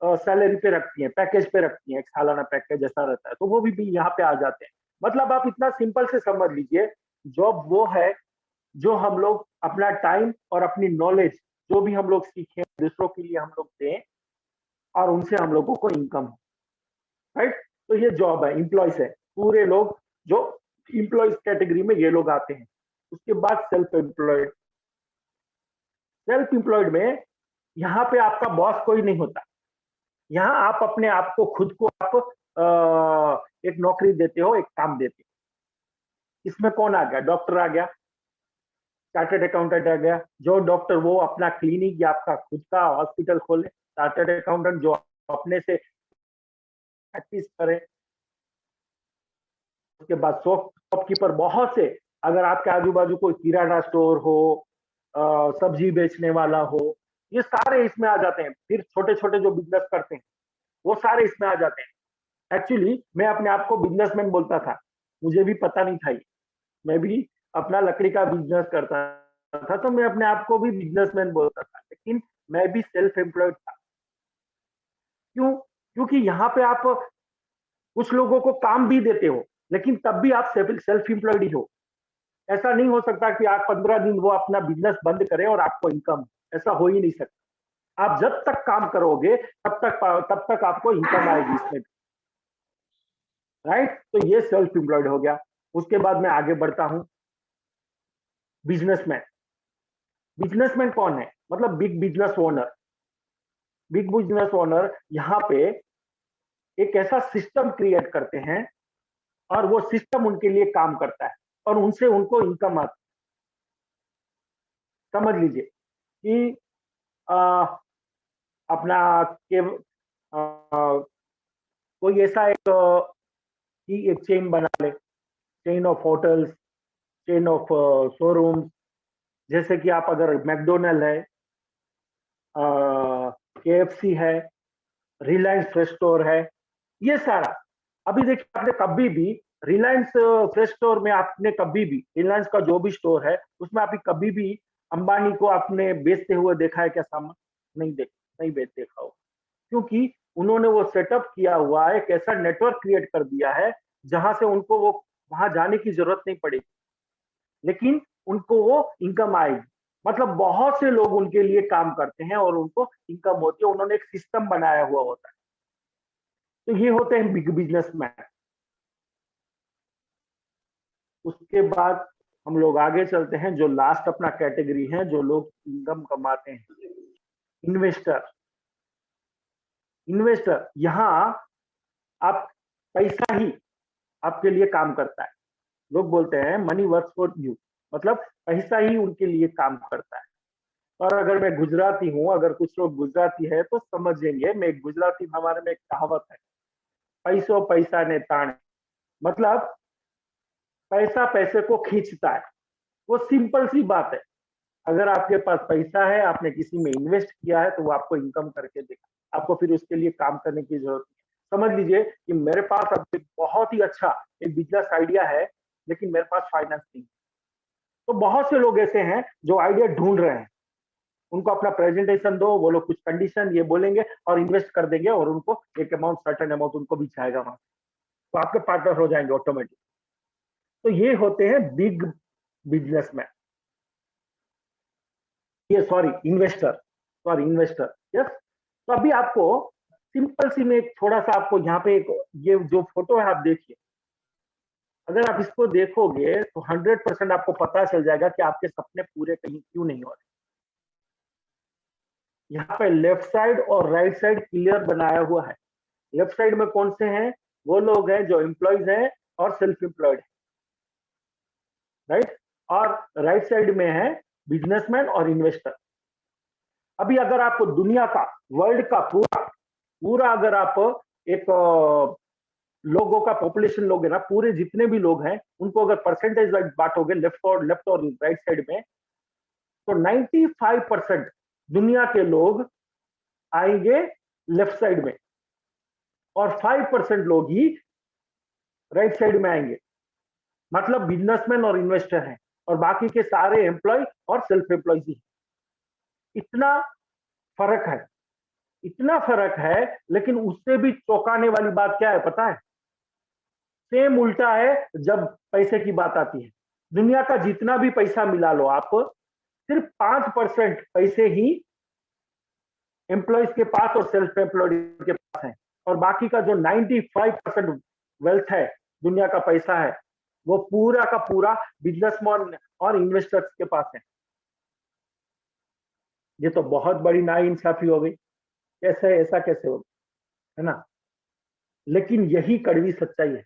सैलरी पे रखती हैं, पैकेज पे रखती हैं, एक सालाना पैकेज जैसा रहता है, तो वो भी यहाँ पे आ जाते हैं। मतलब आप इतना सिंपल से समझ लीजिए, जॉब वो है जो हम लोग अपना टाइम और अपनी नॉलेज जो भी हम लोग सीखे दूसरों के लिए हम लोग दें, और उनसे हम लोगों को इनकम हो, राइट? तो ये जॉब है, इंप्लॉयज है, पूरे लोग जो इंप्लॉयज कैटेगरी में ये लोग आते हैं। उसके बाद सेल्फ एम्प्लॉयड। सेल्फ एम्प्लॉयड में यहाँ पे आपका बॉस कोई नहीं होता। यहाँ आप अपने आप को खुद को आप एक नौकरी देते हो, एक काम देते हो। इसमें कौन आ गया? डॉक्टर आ गया, चार्टर्ड अकाउंटेंट आ गया। जो डॉक्टर वो अपना क्लिनिक या आपका खुद का हॉस्पिटल खोले, चार्टर्ड अकाउंटेंट जो अपने से प्रैक्टिस करे। उसके बाद शॉपकीपर, बहुत से, अगर आपके आजू बाजू कोई किराना स्टोर हो, सब्जी बेचने वाला हो, ये सारे इसमें आ जाते हैं। फिर छोटे छोटे जो बिजनेस करते हैं वो सारे इसमें आ जाते हैं। एक्चुअली मैं अपने आप को बिजनेसमैन बोलता था, मुझे भी पता नहीं था ये। मैं भी अपना लकड़ी का बिजनेस करता था, तो मैं अपने आप को भी बिजनेसमैन बोलता था, लेकिन मैं भी सेल्फ एम्प्लॉयड था। क्यों? क्योंकि यहाँ पे आप कुछ लोगों को काम भी देते हो, लेकिन तब भी आप सेल्फ एम्प्लॉयड ही हो। ऐसा नहीं हो सकता कि आप 15 दिन वो अपना बिजनेस बंद करें और आपको इनकम, ऐसा हो ही नहीं सकता। आप जब तक काम करोगे तब तक आपको इनकम आएगी इसमें, राइट? तो ये सेल्फ एम्प्लॉयड हो गया। उसके बाद मैं आगे बढ़ता हूं। बिजनेसमैन। बिजनेसमैन कौन है? मतलब big business owner. Big business owner यहाँ पे एक ऐसा सिस्टम क्रिएट करते हैं, और वो सिस्टम उनके लिए काम करता है, और उनसे उनको इनकम आती है। समझ लीजिए कि अपना के कोई ऐसा एक चेन बना ले, chain of hotels, chain of showrooms, जैसे कि आप अगर मैकडोनल्ड है, KFC है, रिलायंस फ्रेश स्टोर है, ये सारा। अभी देखिए, आपने कभी भी रिलायंस फ्रेश स्टोर में आपने कभी भी रिलायंस का जो भी स्टोर है उसमें आप कभी भी अंबानी को आपने बेचते हुए देखा है क्या सामान? नहीं देखा हो, क्योंकि उन्होंने वो सेटअप किया हुआ है, एक ऐसा नेटवर्क क्रिएट कर दिया है जहां से उनको वो वहां जाने की जरूरत नहीं पड़ेगी, लेकिन उनको वो इनकम आएगी। मतलब बहुत से लोग उनके लिए काम करते हैं और उनको इनकम होती है, उन्होंने एक सिस्टम बनाया हुआ होता है। तो ये होते हैं बिग बिजनेसमैन। उसके बाद हम लोग आगे चलते हैं, जो लास्ट अपना कैटेगरी है, जो लोग इनकम कमाते हैं, इन्वेस्टर। इन्वेस्टर, यहां आप पैसा ही आपके लिए काम करता है। लोग बोलते हैं मनी वर्क्स फॉर यू, मतलब पैसा ही उनके लिए काम करता है। और अगर मैं गुजराती हूं, अगर कुछ लोग गुजराती है तो समझेंगे, मैं गुजराती, हमारे में एक कहावत है, पैसो पैसा ने ताने, मतलब पैसा पैसे को खींचता है। वो सिंपल सी बात है। अगर आपके पास पैसा है, आपने किसी में इन्वेस्ट किया है, तो वो आपको इनकम करके देगा, आपको फिर उसके लिए काम करने की जरूरत नहीं। समझ लीजिए कि मेरे पास अब बहुत ही अच्छा एक बिजनेस आइडिया है, लेकिन मेरे पास फाइनेंस नहीं। तो बहुत से लोग ऐसे हैं जो आइडिया ढूंढ रहे हैं, उनको अपना प्रेजेंटेशन दो, वो लोग कुछ कंडीशन ये बोलेंगे और इन्वेस्ट कर देंगे, और उनको एक अमाउंट, सर्टेन अमाउंट उनको भी जाएगा वहां, तो आपके पार्टनर हो जाएंगे ऑटोमेटिक। तो ये होते हैं बिग बिजनेसमैन, ये इन्वेस्टर, यस। तो अभी आपको सिंपल सी, में थोड़ा सा आपको यहाँ पे एक, ये जो फोटो है आप देखिए, अगर आप इसको देखोगे तो 100% आपको पता चल जाएगा कि आपके सपने पूरे कहीं क्यों नहीं हो रहे। यहाँ पे लेफ्ट साइड और राइट साइड क्लियर बनाया हुआ है। लेफ्ट साइड में कौन से हैं? वो लोग हैं जो एम्प्लॉयज हैं और सेल्फ एम्प्लॉयड है, राइट। और राइट साइड में है बिजनेसमैन और इन्वेस्टर। अभी अगर आप दुनिया का, वर्ल्ड का पूरा पूरा अगर आप एक लोगों का पॉपुलेशन लोगे ना, पूरे जितने भी लोग हैं उनको अगर परसेंटेज वाइज बांटोगे, लेफ्ट और राइट साइड में, तो 95% दुनिया के लोग आएंगे लेफ्ट साइड में, और 5% लोग ही राइट साइड में आएंगे। मतलब बिजनेसमैन और इन्वेस्टर हैं, और बाकी के सारे एम्प्लॉय और सेल्फ एम्प्लॉय ही। इतना फर्क है, इतना फर्क है। लेकिन उससे भी चौंकाने वाली बात क्या है पता है? सेम उल्टा है जब पैसे की बात आती है। दुनिया का जितना भी पैसा मिला लो आप, सिर्फ 5% पैसे ही एम्प्लॉयज के पास और सेल्फ एम्प्लॉयड के पास है, और बाकी का जो 95% वेल्थ है, दुनिया का पैसा है, वो पूरा का पूरा बिजनेसमैन और इन्वेस्टर्स के पास है। ये तो बहुत बड़ी नाइंसाफी हो गई। कैसे, ऐसा कैसे हो, है ना? लेकिन यही कड़वी सच्चाई है,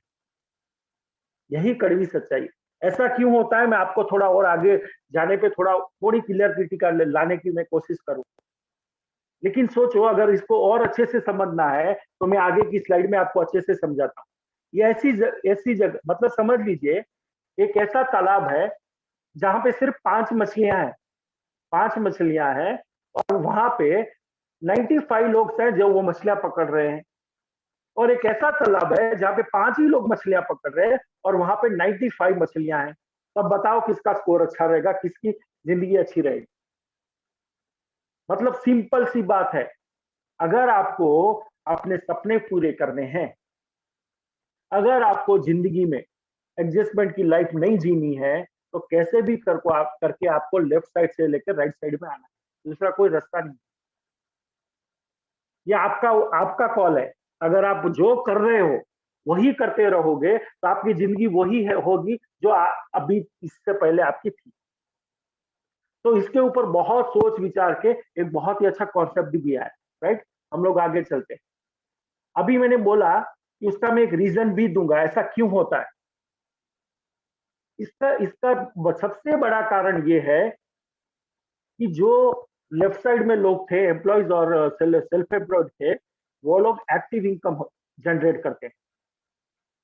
यही कड़वी सच्चाई है। ऐसा क्यों होता है, मैं आपको थोड़ा और आगे जाने पे थोड़ी क्लियरिटी लाने की मैं कोशिश करूं। लेकिन सोचो, अगर इसको और अच्छे से समझना है तो मैं आगे की स्लाइड में आपको अच्छे से समझाता हूँ। ये ऐसी जगह, मतलब समझ लीजिए एक ऐसा तालाब है जहां पे सिर्फ 5 मछलियां हैं, 5 मछलियां हैं, और वहां पे 95 लोग हैं जो वो मछलियां पकड़ रहे हैं। और एक ऐसा तालाब है जहां पे 5 ही लोग मछलियां पकड़ रहे हैं, और वहां पे 95 मछलियां हैं। तब बताओ किसका स्कोर अच्छा रहेगा, किसकी जिंदगी अच्छी रहेगी? मतलब सिंपल सी बात है, अगर आपको अपने सपने पूरे करने हैं, अगर आपको जिंदगी में एडजस्टमेंट की लाइफ नहीं जीनी है, तो कैसे भी करके आपको लेफ्ट साइड से लेकर राइट साइड में आना है। दूसरा कोई रास्ता नहीं। ये आपका आपका कॉल है। अगर आप जो कर रहे हो वही करते रहोगे, तो आपकी जिंदगी वही होगी जो अभी इससे पहले आपकी थी। तो इसके ऊपर बहुत सोच विचार के एक बहुत ही अच्छा कॉन्सेप्ट भी दिया है, राइट। हम लोग आगे चलते हैं। अभी मैंने बोला कि उसका मैं एक रीजन भी दूंगा, ऐसा क्यों होता है। इसका इसका सबसे बड़ा कारण ये है कि जो लेफ्ट साइड में लोग थे एम्प्लॉयज और सेल्फ एम्प्लॉयड थे, वो लोग एक्टिव इनकम जनरेट करते हैं,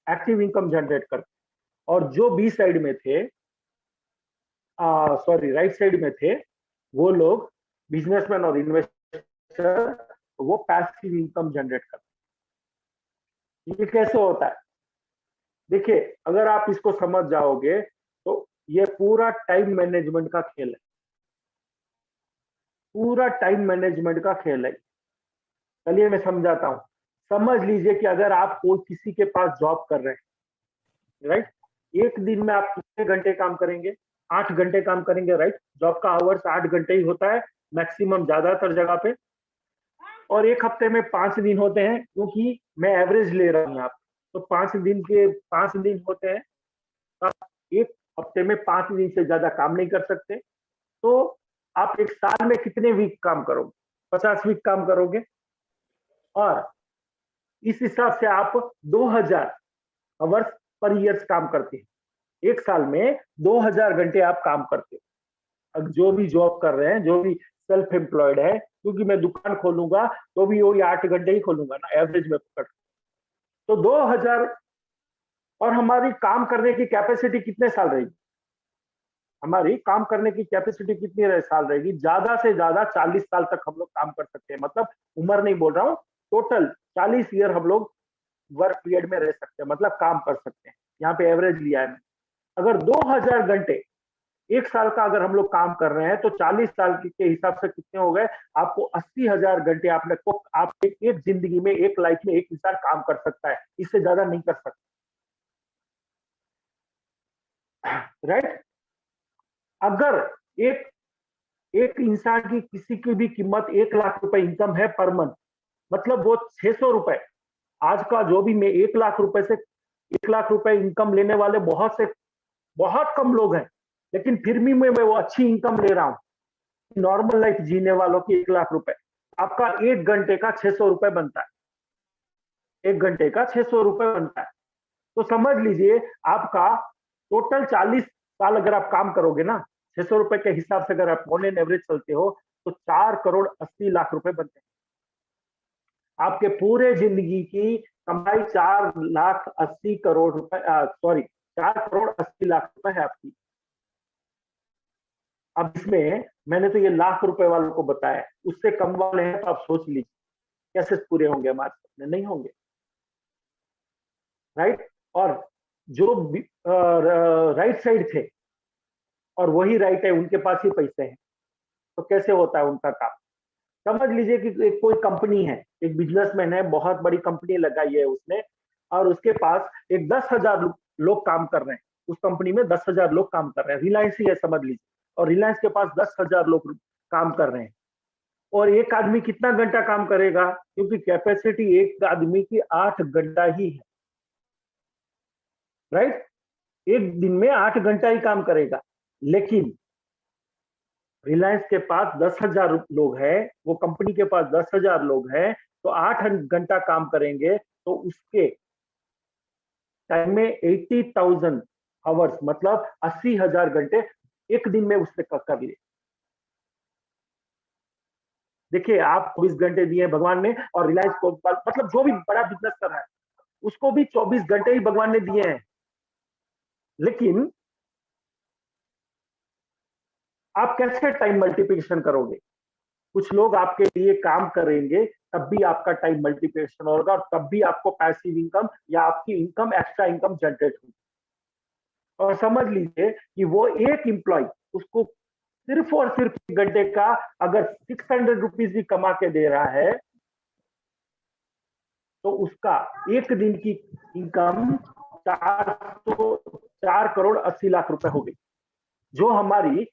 एक्टिव इनकम जनरेट करते हैं। और जो बी साइड में थे, सॉरी राइट साइड में थे, वो लोग बिजनेसमैन और इन्वेस्टर, वो पैसिव इनकम जनरेट करते हैं। ये कैसे होता है? देखिए, अगर आप इसको समझ जाओगे तो ये पूरा टाइम मैनेजमेंट का खेल है, पूरा टाइम मैनेजमेंट का खेल है। चलिए मैं समझाता हूं। समझ लीजिए कि अगर आप कोई किसी के पास जॉब कर रहे हैं, राइट, एक दिन में आप कितने घंटे काम करेंगे? 8 घंटे काम करेंगे, राइट। जॉब का आवर्स 8 घंटे ही होता है मैक्सिमम, ज्यादातर जगह पे। और एक हफ्ते में 5 दिन होते हैं, क्योंकि मैं एवरेज ले रहा हूँ यहाँ पे, तो 5 दिन होते हैं। आप एक हफ्ते में 5 दिन से ज्यादा काम नहीं कर सकते। तो आप एक साल में कितने वीक काम करोगे? 50 वीक काम करोगे। और इस हिसाब से आप 2000 आवर्स पर ईयर काम करते हैं। एक साल में 2000 घंटे आप काम करते हो। अब जो भी जॉब कर रहे हैं, जो भी सेल्फ एम्प्लॉयड है, क्योंकि मैं दुकान खोलूंगा तो भी वही 8 घंटे ही खोलूंगा ना, एवरेज में पकड़। तो 2000, और हमारी काम करने की कैपेसिटी कितने साल रहेगी? हमारी काम करने की कैपेसिटी कितनी साल रहेगी? ज्यादा से ज्यादा 40 साल तक हम लोग काम कर सकते हैं। मतलब उम्र नहीं बोल रहा हूँ, टोटल 40 ईयर हम लोग वर्क पीरियड में रह सकते हैं, मतलब काम कर सकते हैं। यहाँ पे एवरेज लिया है। अगर 2000 घंटे एक साल का अगर हम लोग काम कर रहे हैं, तो 40 साल के हिसाब से कितने हो गए? आपको 80,000 घंटे आपने को, आप एक जिंदगी में, एक लाइफ में एक इंसान काम कर सकता है, इससे ज्यादा नहीं कर सकता, राइट। अगर एक एक इंसान की किसी की भी कीमत 1 लाख रुपए इनकम है पर मंथ, मतलब वो 600 रुपए, आज का जो भी, मैं 1 लाख रुपए से 1 लाख रुपए इनकम लेने वाले बहुत कम लोग हैं, लेकिन फिर भी मैं वो अच्छी इनकम ले रहा हूं। नॉर्मल लाइफ जीने वालों की 1 लाख रुपए, आपका 1 घंटे का 600 रुपए बनता है, 1 घंटे का 600 रुपए बनता है। तो समझ लीजिए आपका टोटल 40 साल अगर आप काम करोगे ना, 600 रुपए के हिसाब से अगर आप ऑन एन एवरेज चलते हो, तो 4 करोड़ 80 लाख रुपए बनते हैं। आपके पूरे जिंदगी की कमाई 4 लाख 80 करोड़ रुपए, सॉरी 4 करोड़ 80 लाख रुपए है आपकी। अब इसमें मैंने तो ये लाख रुपए वालों को बताया, उससे कम वाले हैं तो आप सोच लीजिए कैसे पूरे होंगे हमारे सपने? नहीं होंगे, राइट। और जो राइट साइड थे, और वही राइट है, उनके पास ही पैसे हैं, तो कैसे होता है उनका काम? समझ लीजिए कि एक कोई कंपनी है, एक बिजनेसमैन है, बहुत बड़ी कंपनी लगाई है उसने, और उसके पास एक 10,000 लोग काम कर रहे हैं। उस कंपनी में 10,000 लोग काम कर रहे हैं, रिलायंस ही है समझ लीजिए, और रिलायंस के पास 10,000 लोग काम कर रहे हैं। और एक आदमी कितना घंटा काम करेगा? क्योंकि कैपेसिटी एक आदमी की 8 घंटा ही है, राइट। एक दिन में 8 घंटा ही काम करेगा। लेकिन रिलायंस के पास 10,000 लोग हैं, वो कंपनी के पास 10,000 लोग हैं, तो 8 घंटा काम करेंगे, तो उसके टाइम में 80,000 आवर्स, मतलब 80,000 घंटे एक दिन में उसने कर लिए। देखिए, आप 24 घंटे दिए भगवान ने, और रिलायंस को, मतलब जो भी बड़ा बिजनेस कर रहा है, उसको भी 24 घंटे ही भगवान ने दिए हैं। लेकिन आप कैसे टाइम मल्टीप्लिकेशन करोगे? कुछ लोग आपके लिए काम करेंगे, तब भी आपका टाइम मल्टीप्लिकेशन होगा, और तब भी आपको पैसिव इनकम या आपकी इनकम, एक्स्ट्रा इनकम जनरेट होगी। और समझ लीजिए कि वो एक एम्प्लॉय उसको सिर्फ और सिर्फ 1 घंटे का अगर 600 रुपीज भी कमा के दे रहा है, तो उसका एक दिन की इनकम 4 करोड़ 80 लाख रुपए हो गई। जो हमारी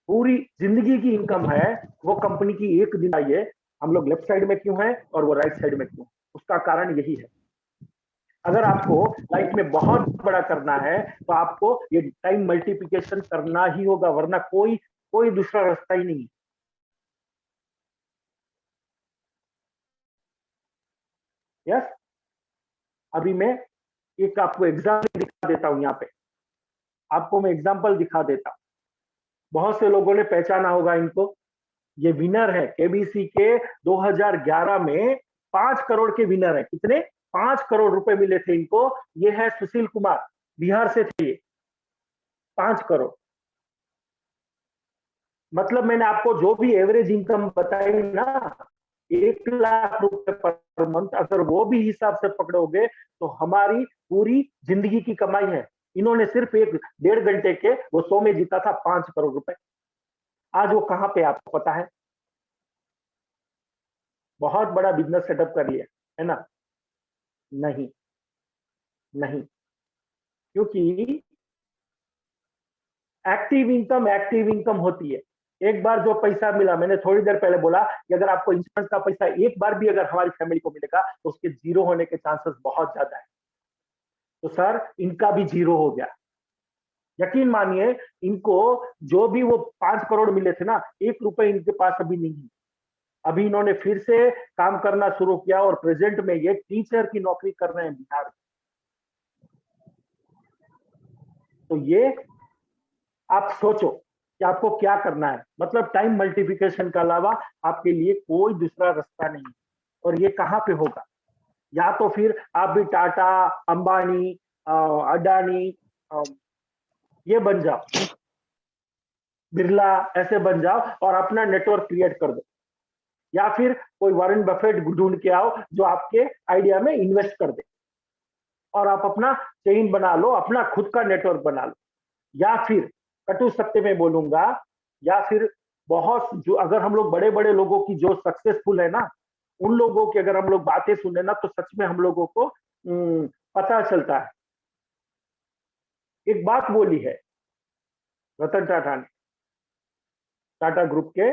पूरी जिंदगी की इनकम है, वो कंपनी की एक दिन आई है। हम लोग लेफ्ट साइड में क्यों है और वो राइट साइड में क्यों? उसका कारण यही है। अगर आपको लाइफ में बहुत बड़ा करना है, तो आपको ये टाइम मल्टीप्लिकेशन करना ही होगा, वरना कोई कोई दूसरा रास्ता ही नहीं। यस, अभी मैं एक आपको एग्जाम्पल दिखा देता हूं। यहाँ पे आपको मैं एग्जाम्पल दिखा देता हूं। बहुत से लोगों ने पहचाना होगा इनको, ये विनर है केबीसी के 2011 में 5 करोड़ के विनर है। कितने? 5 करोड़ रुपए मिले थे इनको। ये है सुशील कुमार, बिहार से थे। 5 करोड़ मतलब मैंने आपको जो भी एवरेज इनकम बताई ना, 1 लाख रुपए पर मंथ, अगर वो भी हिसाब से पकड़ोगे तो हमारी पूरी जिंदगी की कमाई है। इन्होंने सिर्फ 1.5 घंटे के वो शो में जीता था 5 करोड़ रुपए। आज वो कहां पे आपको पता है? बहुत बड़ा बिजनेस सेटअप कर लिया है ना? नहीं, नहीं, क्योंकि एक्टिव इनकम होती है। एक बार जो पैसा मिला, मैंने थोड़ी देर पहले बोला कि अगर आपको इंश्योरेंस का पैसा एक बार भी अगर हमारी फैमिली को मिलेगा तो उसके जीरो होने के चांसेस बहुत ज्यादा है। तो सर इनका भी जीरो हो गया। यकीन मानिए, इनको जो भी वो 5 करोड़ मिले थे ना, 1 रुपए इनके पास अभी नहीं है। अभी इन्होंने फिर से काम करना शुरू किया और प्रेजेंट में ये टीचर की नौकरी कर रहे हैं बिहार में। तो ये आप सोचो कि आपको क्या करना है। मतलब टाइम मल्टीप्लिकेशन के अलावा आपके लिए कोई दूसरा रास्ता नहीं है। और ये कहां पे होगा? या तो फिर आप भी टाटा, अंबानी, अडानी, ये बन जाओ, बिरला, ऐसे बन जाओ और अपना नेटवर्क क्रिएट कर दो। या फिर कोई वॉरेन बफेट ढूंढ के आओ जो आपके आइडिया में इन्वेस्ट कर दे और आप अपना चेन बना लो, अपना खुद का नेटवर्क बना लो। या फिर कटु सत्य में बोलूंगा, या फिर बहुत जो अगर हम लोग बड़े बड़े लोगों की जो सक्सेसफुल है ना, उन लोगों की अगर हम लोग बातें सुने ना, तो सच में हम लोगों को पता चलता है। एक बात बोली है रतन टाटा ने, टाटा ग्रुप के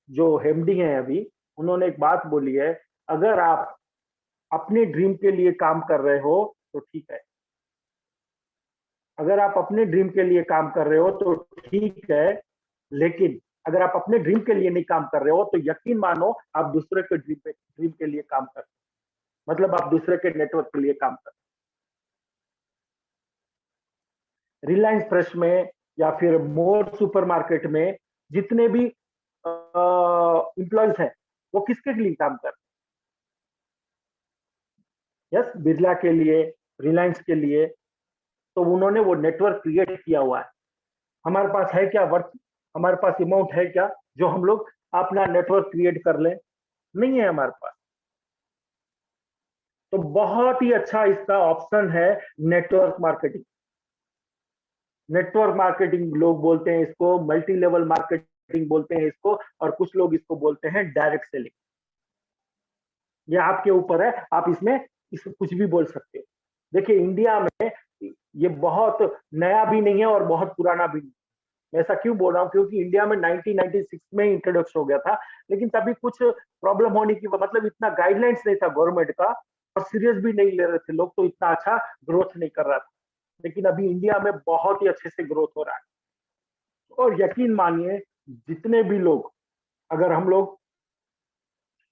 जो एमडी हैं अभी, उन्होंने एक बात बोली है, अगर आप अपने ड्रीम के लिए काम कर रहे हो तो ठीक है, अगर आप अपने ड्रीम के लिए काम कर रहे हो तो ठीक है, लेकिन अगर आप अपने ड्रीम के लिए नहीं काम कर रहे हो तो यकीन मानो आप दूसरे के ड्रीम के लिए काम कर रहे हो। मतलब आप दूसरे के नेटवर्क के लिए काम कर रहे हो। रिलायंस फ्रेश में या फिर मोर सुपरमार्केट में जितने भी एम्प्लॉयज हैं, वो किसके लिए काम कर रहे हैं? यस, बिरला के लिए, रिलायंस के लिए। तो उन्होंने वो नेटवर्क क्रिएट किया हुआ है। हमारे पास है क्या वर्थ? हमारे पास अमाउंट है क्या जो हम लोग अपना नेटवर्क क्रिएट कर लें? नहीं है हमारे पास। तो बहुत ही अच्छा इसका ऑप्शन है नेटवर्क मार्केटिंग। नेटवर्क मार्केटिंग लोग बोलते हैं इसको, मल्टी लेवल मार्केटिंग बोलते हैं इसको, और कुछ लोग इसको बोलते हैं डायरेक्ट सेलिंग। ये आपके ऊपर है, आप इसमें कुछ भी बोल सकते हो। देखिए इंडिया में ये बहुत नया भी नहीं है और बहुत पुराना भी नहीं। मैं ऐसा क्यों बोल रहा हूँ? क्योंकि इंडिया में 1996 में इंट्रोडक्शन हो गया था, लेकिन तभी कुछ प्रॉब्लम होने की, मतलब इतना गाइडलाइंस नहीं था गवर्नमेंट का और सीरियस भी नहीं ले रहे थे लोग, तो इतना अच्छा ग्रोथ नहीं कर रहा था। लेकिन अभी इंडिया में बहुत ही अच्छे से ग्रोथ हो रहा है। और यकीन मानिए, जितने भी लोग, अगर हम लोग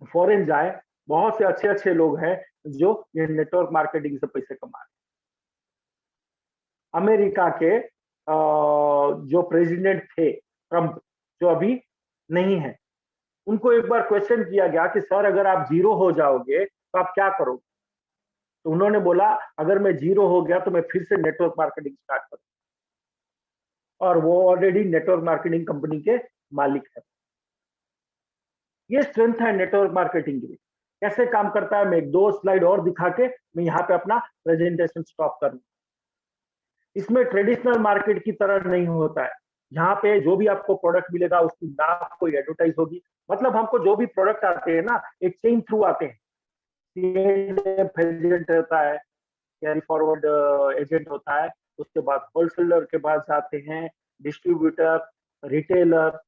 फॉरेन जाए, बहुत से अच्छे अच्छे लोग हैं जो ये नेटवर्क मार्केटिंग से पैसे कमा रहे हैं। अमेरिका के जो प्रेसिडेंट थे ट्रंप, जो अभी नहीं है, उनको एक बार क्वेश्चन किया गया कि सर अगर आप जीरो हो जाओगे तो आप क्या करोगे? तो उन्होंने बोला, अगर मैं जीरो हो गया तो मैं फिर से नेटवर्क मार्केटिंग स्टार्ट करूँ। और वो ऑलरेडी नेटवर्क मार्केटिंग कंपनी के मालिक है। ये स्ट्रेंथ है नेटवर्क मार्केटिंग की। कैसे काम करता है, मैं एक दो स्लाइड और दिखा के मैं यहाँ पे अपना प्रेजेंटेशन स्टॉप करूँ। इसमें ट्रेडिशनल मार्केट की तरह नहीं होता है। यहाँ पे जो भी आपको प्रोडक्ट मिलेगा उसकी ना कोई एडवर्टाइज होगी। मतलब हमको जो भी प्रोडक्ट आते हैं ना, एक चेन थ्रू आते हैं। एजेंट रहता है, कैरी फॉरवर्ड एजेंट होता है, उसके बाद होलसेलर के पास जाते हैं, डिस्ट्रीब्यूटर, रिटेलर,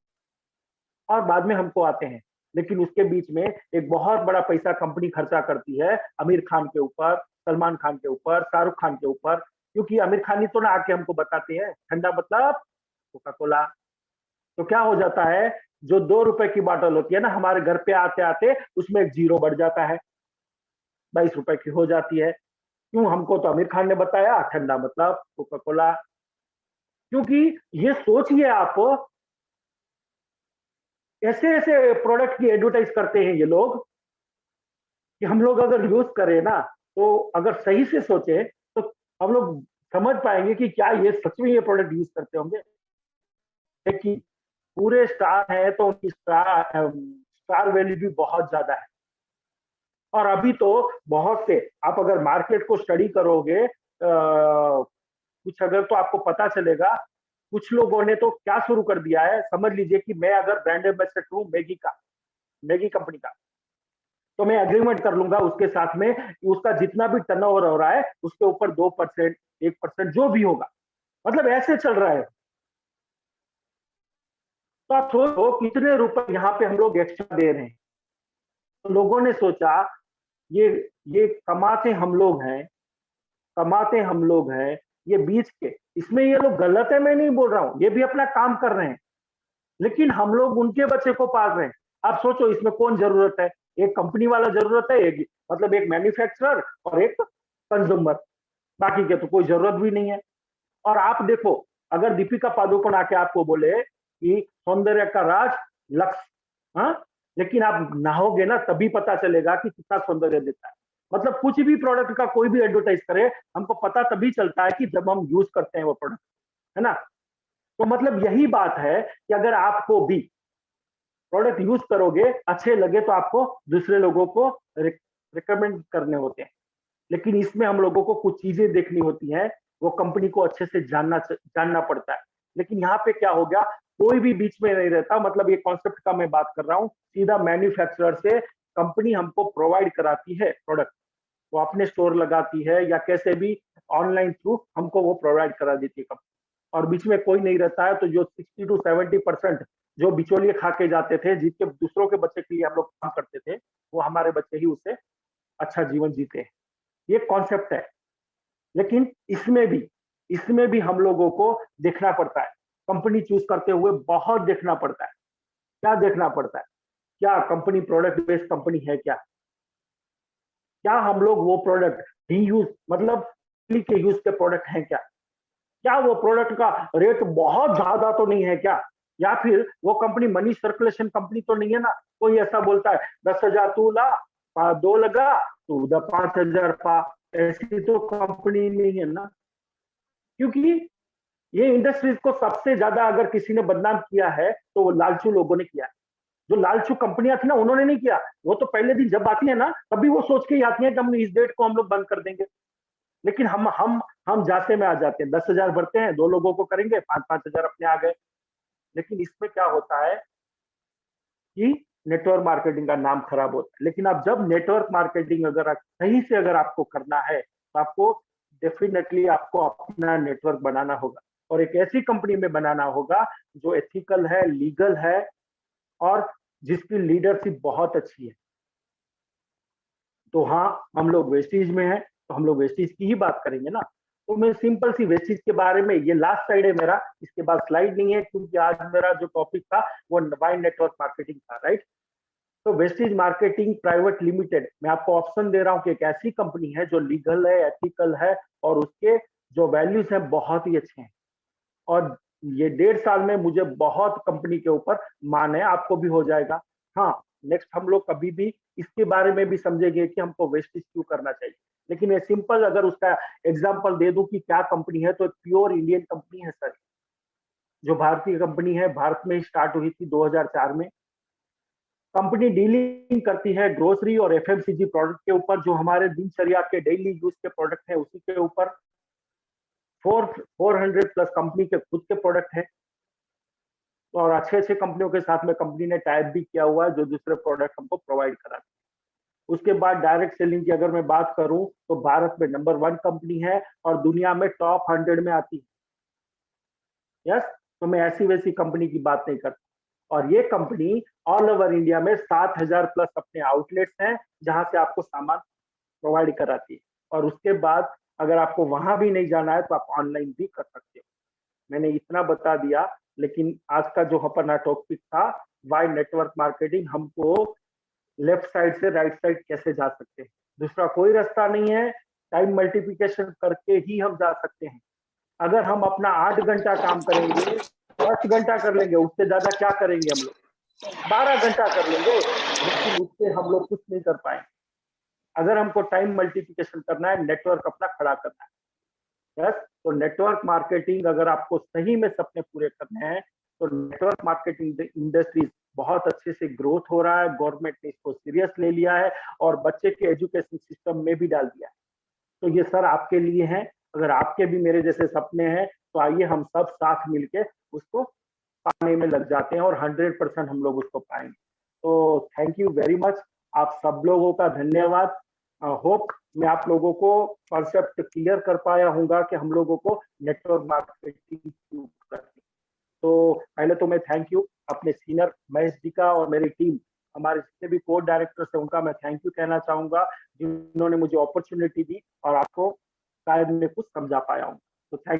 और बाद में हमको आते हैं। लेकिन उसके बीच में एक बहुत बड़ा पैसा कंपनी खर्चा करती है आमिर खान के ऊपर, सलमान खान के ऊपर, शाहरुख खान के ऊपर। क्योंकि आमिर खान ही तो ना आके हमको बताते हैं ठंडा मतलब कोका कोला। तो क्या हो जाता है, जो 2 रुपए की बॉटल होती है ना, हमारे घर पे आते आते उसमें एक जीरो बढ़ जाता है, 22 रुपए की हो जाती है। क्यों? हमको तो आमिर खान ने बताया ठंडा मतलब कोका कोला। क्योंकि ये सोचिए आप, ऐसे ऐसे प्रोडक्ट की एडवर्टाइज करते हैं ये लोग कि हम लोग अगर यूज करें ना, तो अगर सही से सोचे तो हम लोग समझ पाएंगे कि क्या ये सच में ये प्रोडक्ट यूज करते होंगे। लेकिन पूरे स्टार है तो उनकी स्टार वैल्यू भी बहुत ज्यादा है। और अभी तो बहुत से, आप अगर मार्केट को स्टडी करोगे कुछ अगर, तो आपको पता चलेगा कुछ लोगों ने तो क्या शुरू कर दिया है। समझ लीजिए कि मैं अगर ब्रांड एम्बेसडर हूं मैगी का, मैगी कंपनी का, तो मैं एग्रीमेंट कर लूंगा उसके साथ में कि उसका जितना भी टर्नओवर हो रहा है उसके ऊपर 2%, 1% जो भी होगा, मतलब ऐसे चल रहा है। तो आप सोचो कितने रुपए यहाँ पे हम लोग एक्स्ट्रा दे रहे हैं। तो लोगों ने सोचा ये ये कमाते हम लोग हैं, कमाते हम लोग हैं, ये बीच के, इसमें ये लोग गलत है, मैं नहीं बोल रहा हूं, ये भी अपना काम कर रहे हैं, लेकिन हम लोग उनके बच्चे को पाल रहे हैं। आप सोचो इसमें कौन जरूरत है, एक कंपनी वाला जरूरत है, एक मतलब एक मैन्युफैक्चरर और एक कंज्यूमर, बाकी के तो कोई जरूरत भी नहीं है। और आप देखो, अगर दीपिका पादुकोण आके आपको बोले कि सौंदर्य का राज लक्स, हाँ, लेकिन आप नहाओगे ना तभी पता चलेगा कि कितना सौंदर्य देता है। मतलब कुछ भी प्रोडक्ट का कोई भी एडवर्टाइज करे, हमको पता तभी चलता है कि जब हम यूज करते हैं वो प्रोडक्ट, है ना। तो मतलब यही बात है कि अगर आपको भी प्रोडक्ट यूज करोगे, अच्छे लगे तो आपको दूसरे लोगों को रिकमेंड करने होते हैं। लेकिन इसमें हम लोगों को कुछ चीजें देखनी होती हैं, वो कंपनी को अच्छे से जानना पड़ता है। लेकिन यहाँ पे क्या हो गया, कोई भी बीच में नहीं रहता। मतलब ये कॉन्सेप्ट का मैं बात कर रहा हूँ, सीधा मैन्युफैक्चरर से कंपनी हमको प्रोवाइड कराती है प्रोडक्ट, वो अपने स्टोर लगाती है या कैसे भी ऑनलाइन थ्रू हमको वो प्रोवाइड करा देती है कंपनी, और बीच में कोई नहीं रहता है। तो जो 60 to 70% जो बिचौलिए खा के जाते थे, जिसके दूसरों के बच्चे के लिए हम लोग काम करते थे, वो हमारे बच्चे ही उससे अच्छा जीवन जीते हैं। ये कॉन्सेप्ट है। लेकिन इसमें भी हम लोगों को देखना पड़ता है, कंपनी चूज करते हुए बहुत देखना पड़ता है। क्या देखना पड़ता है, क्या कंपनी प्रोडक्ट बेस्ड कंपनी है, क्या क्या हम लोग वो प्रोडक्ट डी यूज मतलब के यूज के प्रोडक्ट हैं क्या, क्या वो प्रोडक्ट का रेट बहुत ज्यादा तो नहीं है क्या, या फिर वो कंपनी मनी सर्कुलेशन कंपनी तो नहीं है ना। कोई ऐसा बोलता है 10,000 तू ला, 2 लगा तो उधर 5,000 पा, ऐसी तो कंपनी नहीं है ना। क्योंकि ये इंडस्ट्रीज को सबसे ज्यादा अगर किसी ने बदनाम किया है तो वो लालचू लोगों ने किया है। जो लालचू कंपनियां थी ना, उन्होंने नहीं किया। वो तो पहले दिन जब आती है ना, तभी वो सोच के ही आती है कि हम इस डेट को हम लोग बंद कर देंगे। लेकिन हम जाते में आ जाते हैं, 10,000 भरते हैं, 2 लोगों को करेंगे, 5,000 अपने आ गए। लेकिन इसमें क्या होता है कि नेटवर्क मार्केटिंग का नाम खराब होता है। लेकिन आप जब नेटवर्क मार्केटिंग अगर सही से अगर आपको करना है, तो आपको डेफिनेटली आपको अपना नेटवर्क बनाना होगा, और एक ऐसी कंपनी में बनाना होगा जो एथिकल है, लीगल है, और जिसकी लीडरशिप बहुत अच्छी है। तो हाँ, हम लोग वेस्टीज में हैं, तो हम लोग वेस्टीज की ही बात करेंगे ना। तो मैं सिंपल सी वेस्टीज के बारे में, ये लास्ट साइड है मेरा, इसके बाद स्लाइड नहीं है, क्योंकि आज मेरा जो टॉपिक था वो वाई नेटवर्क मार्केटिंग था, राइट। तो वेस्टीज मार्केटिंग प्राइवेट लिमिटेड, मैं आपको ऑप्शन दे रहा हूँ कि एक ऐसी कंपनी है जो लीगल है, एथिकल है, और उसके जो वैल्यूज हैं बहुत ही अच्छे हैं। और ये 1.5 साल में मुझे बहुत कंपनी के ऊपर मान है, आपको भी हो जाएगा। हाँ, नेक्स्ट हम लोग कभी भी इसके बारे में भी समझेंगे कि हमको वेस्टेज क्यों करना चाहिए। लेकिन ये सिंपल अगर उसका एग्जांपल दे दूं कि क्या कंपनी है, तो प्योर इंडियन कंपनी है सर, जो भारतीय कंपनी है, भारत में स्टार्ट हुई थी 2004 में। कंपनी डीलिंग करती है ग्रोसरी और एफएमसीजी प्रोडक्ट के ऊपर, जो हमारे दिनचर्या के डेली यूज के प्रोडक्ट है उसी के ऊपर। 400 प्लस कंपनी के खुद के प्रोडक्ट है, और अच्छे अच्छे कंपनियों के साथ में कंपनी ने टाइप भी किया हुआ है, जो दूसरे प्रोडक्ट हमको प्रोवाइड कराते हैं। उसके बाद डायरेक्ट सेलिंग की अगर मैं बात करूं, तो भारत में नंबर 1 कंपनी है और दुनिया में टॉप 100 में आती है। यस, तो मैं ऐसी वैसी कंपनी की बात नहीं करता। और ये कंपनी ऑल ओवर इंडिया में 7,000 प्लस अपने आउटलेट्स हैं, जहां से आपको सामान प्रोवाइड कराती है। और उसके बाद अगर आपको वहां भी नहीं जाना है, तो आप ऑनलाइन भी कर सकते हो। मैंने इतना बता दिया। लेकिन आज का जो अपना टॉपिक था, वाई नेटवर्क मार्केटिंग, हमको लेफ्ट साइड से राइट साइड कैसे जा सकते हैं, दूसरा कोई रास्ता नहीं है। टाइम मल्टीप्लिकेशन करके ही हम जा सकते हैं। अगर हम अपना 8 घंटा काम करेंगे, 10 घंटा कर लेंगे, उससे ज्यादा क्या करेंगे हम लोग। 12 घंटा कर लेंगे, लेकिन उससे हम लोग कुछ नहीं कर पाएंगे। अगर हमको टाइम मल्टीप्लिकेशन करना है, नेटवर्क अपना खड़ा करना है, यस, तो नेटवर्क मार्केटिंग अगर आपको सही में सपने पूरे करने हैं, तो नेटवर्क मार्केटिंग इंडस्ट्रीज बहुत अच्छे से ग्रोथ हो रहा है, गवर्नमेंट ने इसको सीरियस ले लिया है और बच्चे के एजुकेशन सिस्टम में भी डाल दिया है। तो ये सर आपके लिए है, अगर आपके भी मेरे जैसे सपने हैं, तो आइए हम सब साथ मिलके उसको पाने में लग जाते हैं और 100% हम लोग उसको पाएंगे। तो थैंक यू वेरी मच, आप सब लोगों का धन्यवाद। होप मैं आप लोगों को कॉन्सेप्ट क्लियर कर पाया हूँगा कि हम लोगों को नेटवर्क मार्केटिंग करनी। तो पहले तो मैं थैंक यू अपने सीनियर महेश जी का और मेरी टीम, हमारे जितने भी कोर डायरेक्टर्स हैं उनका मैं थैंक यू कहना चाहूंगा, जिन्होंने मुझे अपॉर्चुनिटी दी और आपको शायद मैं कुछ समझा पाया हूँ। तो थैंक